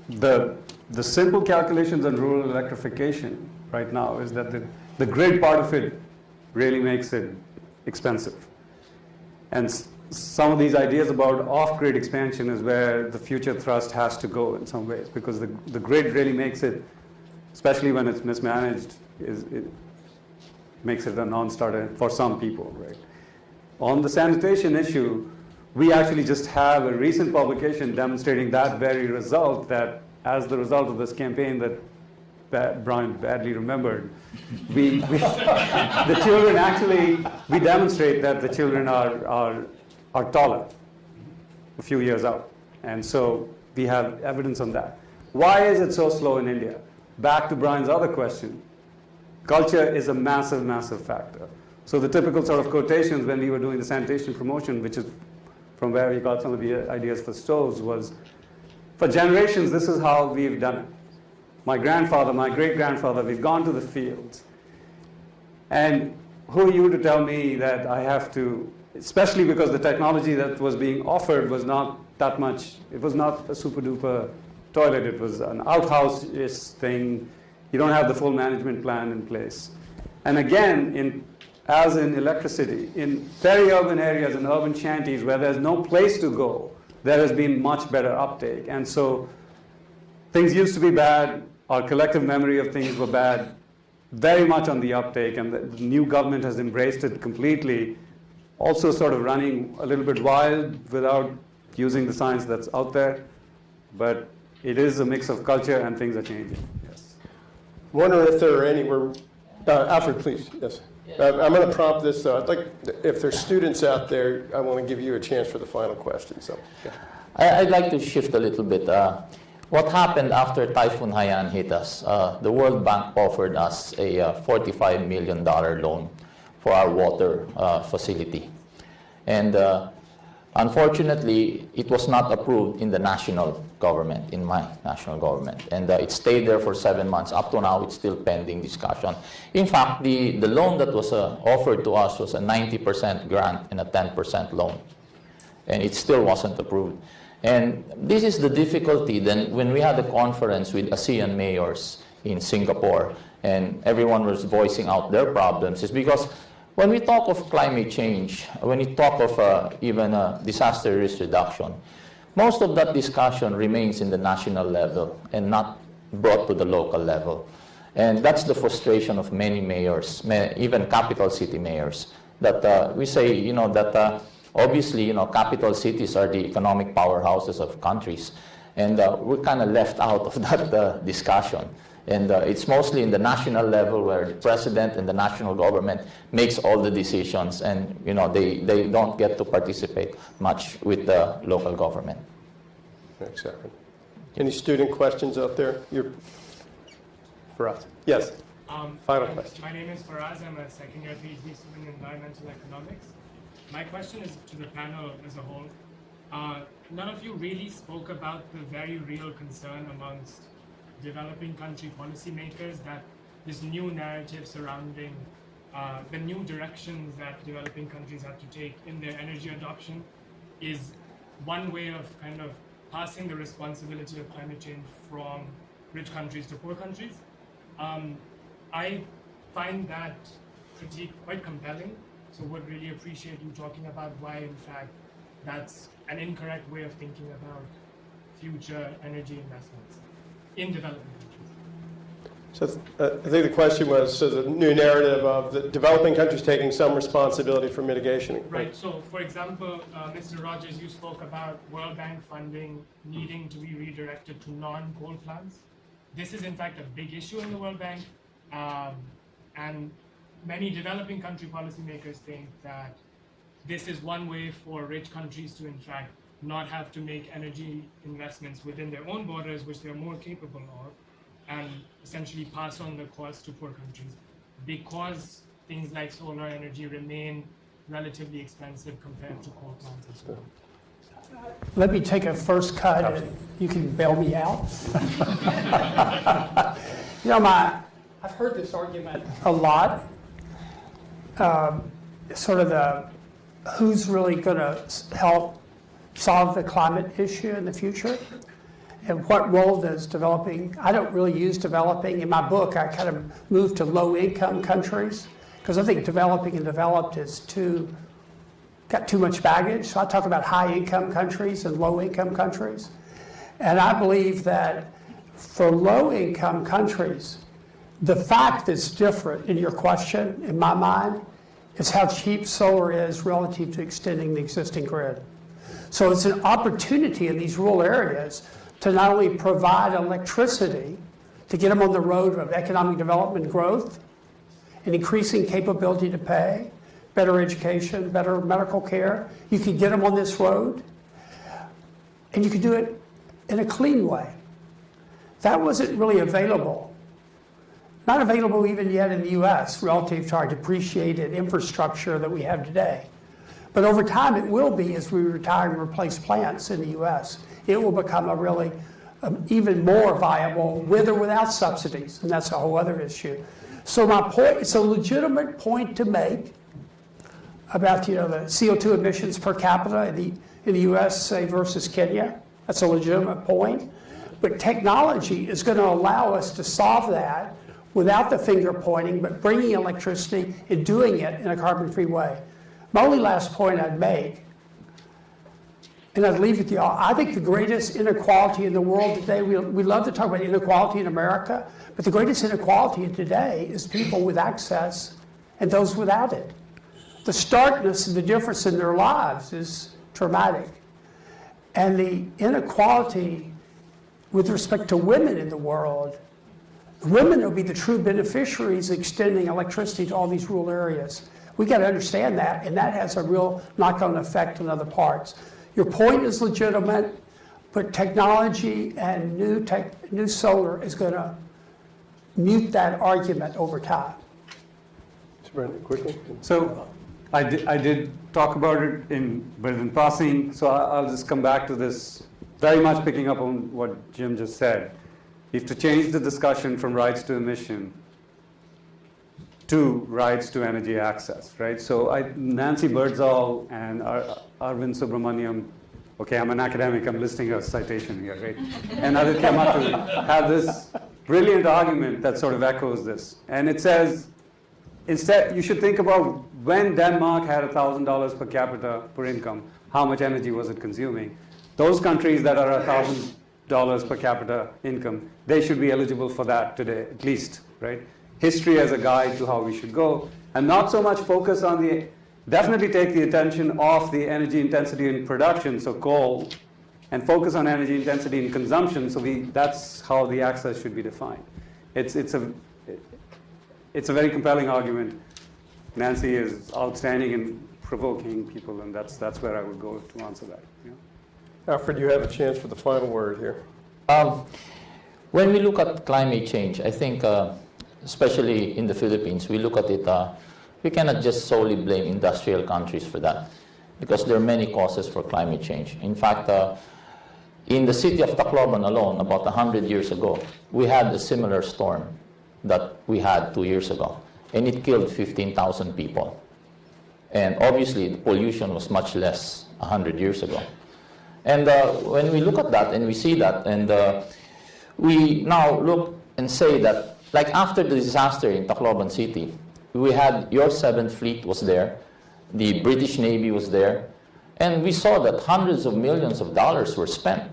The simple calculations on rural electrification right now is that the grid part of it really makes it expensive. And some of these ideas about off-grid expansion is where the future thrust has to go in some ways, because the grid really makes it, especially when it's mismanaged, it makes it a non-starter for some people, right? On the sanitation issue, we actually just have a recent publication demonstrating that very result, that as the result of this campaign that Brian badly remembered, the children actually, we demonstrate that the children are taller a few years out. And so we have evidence on that. Why is it so slow in India? Back to Brian's other question. Culture is a massive, massive factor. So the typical sort of quotations when we were doing the sanitation promotion, which is from where we got some of the ideas for stoves, was, for generations, this is how we've done it. My grandfather, my great-grandfather, we've gone to the fields. And who are you to tell me that I have to, especially because the technology that was being offered was not that much, it was not a super-duper toilet, it was an outhouse-ish thing. You don't have the full management plan in place. And again, as in electricity, in peri-urban areas and urban shanties where there's no place to go, there has been much better uptake. And so things used to be bad, our collective memory of things were bad, very much on the uptake, and the new government has embraced it completely, also sort of running a little bit wild without using the science that's out there. But it is a mix of culture and things are changing. Yes. Wondering if there are any, Alfred, please, yes. I'm going to prompt this, though. I'd like, if there's students out there, I want to give you a chance for the final question. So, yeah. I'd like to shift a little bit. what happened after Typhoon Haiyan hit us? The World Bank offered us a $45 million loan for our water facility. And unfortunately, it was not approved in the national government, in my national government. And it stayed there for 7 months. Up to now, it's still pending discussion. In fact, the loan that was offered to us was a 90% grant and a 10% loan. And it still wasn't approved. And this is the difficulty then when we had a conference with ASEAN mayors in Singapore and everyone was voicing out their problems, is because when we talk of climate change, when we talk of even disaster risk reduction, most of that discussion remains in the national level and not brought to the local level. And that's the frustration of many mayors, even capital city mayors, that we say, you know, that obviously, you know, capital cities are the economic powerhouses of countries, and we're kind of left out of that discussion. And it's mostly in the national level where the president and the national government makes all the decisions, and you know, they don't get to participate much with the local government. Thanks, Aaron. Any student questions out there? For us? Yes. Final question. My name is Faraz. I'm a second-year PhD student in environmental economics. My question is to the panel as a whole. None of you really spoke about the very real concern amongst developing country policymakers that this new narrative surrounding the new directions that developing countries have to take in their energy adoption is one way of kind of passing the responsibility of climate change from rich countries to poor countries. I find that critique quite compelling, so would really appreciate you talking about why, in fact, that's an incorrect way of thinking about future energy investments in developing countries. So I think the question was, so the new narrative of the developing countries taking some responsibility for mitigation. Right. So, for example, Mr. Rogers, you spoke about World Bank funding needing to be redirected to non-coal plants. This is, in fact, a big issue in the World Bank, and many developing country policymakers think that this is one way for rich countries to, in fact, not have to make energy investments within their own borders, which they're more capable of, and essentially pass on the cost to poor countries, because things like solar energy remain relatively expensive compared to coal plants as well. Let me take a first cut and you can bail me out. You know, I've heard this argument a lot, sort of the who's really going to help solve the climate issue in the future, and what role does developing, I don't really use developing. In my book, I kind of moved to low-income countries, because I think developing and developed is got too much baggage. So I talk about high-income countries and low-income countries. And I believe that for low-income countries, the fact that's different in your question, in my mind, is how cheap solar is relative to extending the existing grid. So it's an opportunity in these rural areas to not only provide electricity to get them on the road of economic development and growth, and increasing capability to pay, better education, better medical care. You can get them on this road, and you can do it in a clean way. That wasn't really available. Not available even yet in the US relative to our depreciated infrastructure that we have today. But over time it will be, as we retire and replace plants in the US. It will become a really even more viable with or without subsidies, and that's a whole other issue. So my point, it's a legitimate point to make about, you know, the CO2 emissions per capita in the US, say, versus Kenya. That's a legitimate point. But technology is going to allow us to solve that without the finger pointing, but bringing electricity and doing it in a carbon-free way. My only last point I'd make, and I'd leave it to y'all, I think the greatest inequality in the world today, we love to talk about inequality in America, but the greatest inequality today is people with access and those without it. The starkness and the difference in their lives is traumatic. And the inequality with respect to women in the world, women will be the true beneficiaries of extending electricity to all these rural areas. We got to understand that, and that has a real knock-on effect on other parts. Your point is legitimate. But technology and new solar is going to mute that argument over time. Mr. Brendan, quickly. So I did talk about it but in passing, so I'll just come back to this, very much picking up on what Jim just said. If to change the discussion from rights to emission to rights to energy access, right? So Nancy Birdsall and Arvind Subramaniam, okay, I'm an academic, I'm listing a citation here, right? And Aditya Mattu have this brilliant argument that sort of echoes this. And it says, instead, you should think about when Denmark had $1,000 per capita per income, how much energy was it consuming? Those countries that are $1,000 per capita income, they should be eligible for that today, at least, right? History as a guide to how we should go, and not so much focus on definitely take the attention off the energy intensity in production, so coal, and focus on energy intensity in consumption, so that's how the access should be defined. It's a very compelling argument. Nancy is outstanding in provoking people, and that's where I would go to answer that. Yeah. Alfred, you have a chance for the final word here. When we look at climate change, I think, especially in the Philippines, we look at it, we cannot just solely blame industrial countries for that, because there are many causes for climate change. In fact, in the city of Tacloban alone, about 100 years ago, we had a similar storm that we had 2 years ago, and it killed 15,000 people. And obviously, the pollution was much less 100 years ago. And when we look at that and we see that, and we now look and say that, like after the disaster in Tacloban City, we had your 7th Fleet was there, the British Navy was there, and we saw that hundreds of millions of dollars were spent.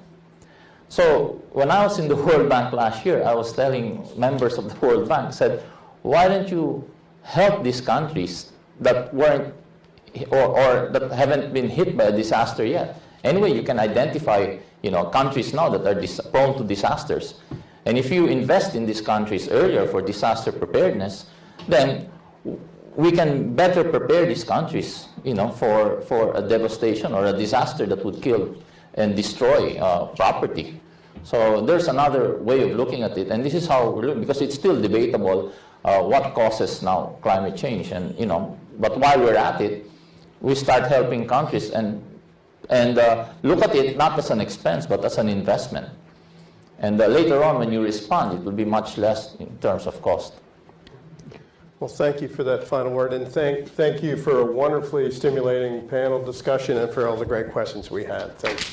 So when I was in the World Bank last year, I was telling members of the World Bank, said, why don't you help these countries that weren't or that haven't been hit by a disaster yet? Anyway, you can identify, countries now that are prone to disasters. And if you invest in these countries earlier for disaster preparedness, then we can better prepare these countries, for a devastation or a disaster that would kill and destroy property. So there's another way of looking at it, and this is how we're looking, because it's still debatable what causes now climate change, and but while we're at it, we start helping countries and look at it not as an expense but as an investment. And later on, when you respond, it will be much less in terms of cost. Well, thank you for that final word, and thank you for a wonderfully stimulating panel discussion and for all the great questions we had. Thanks.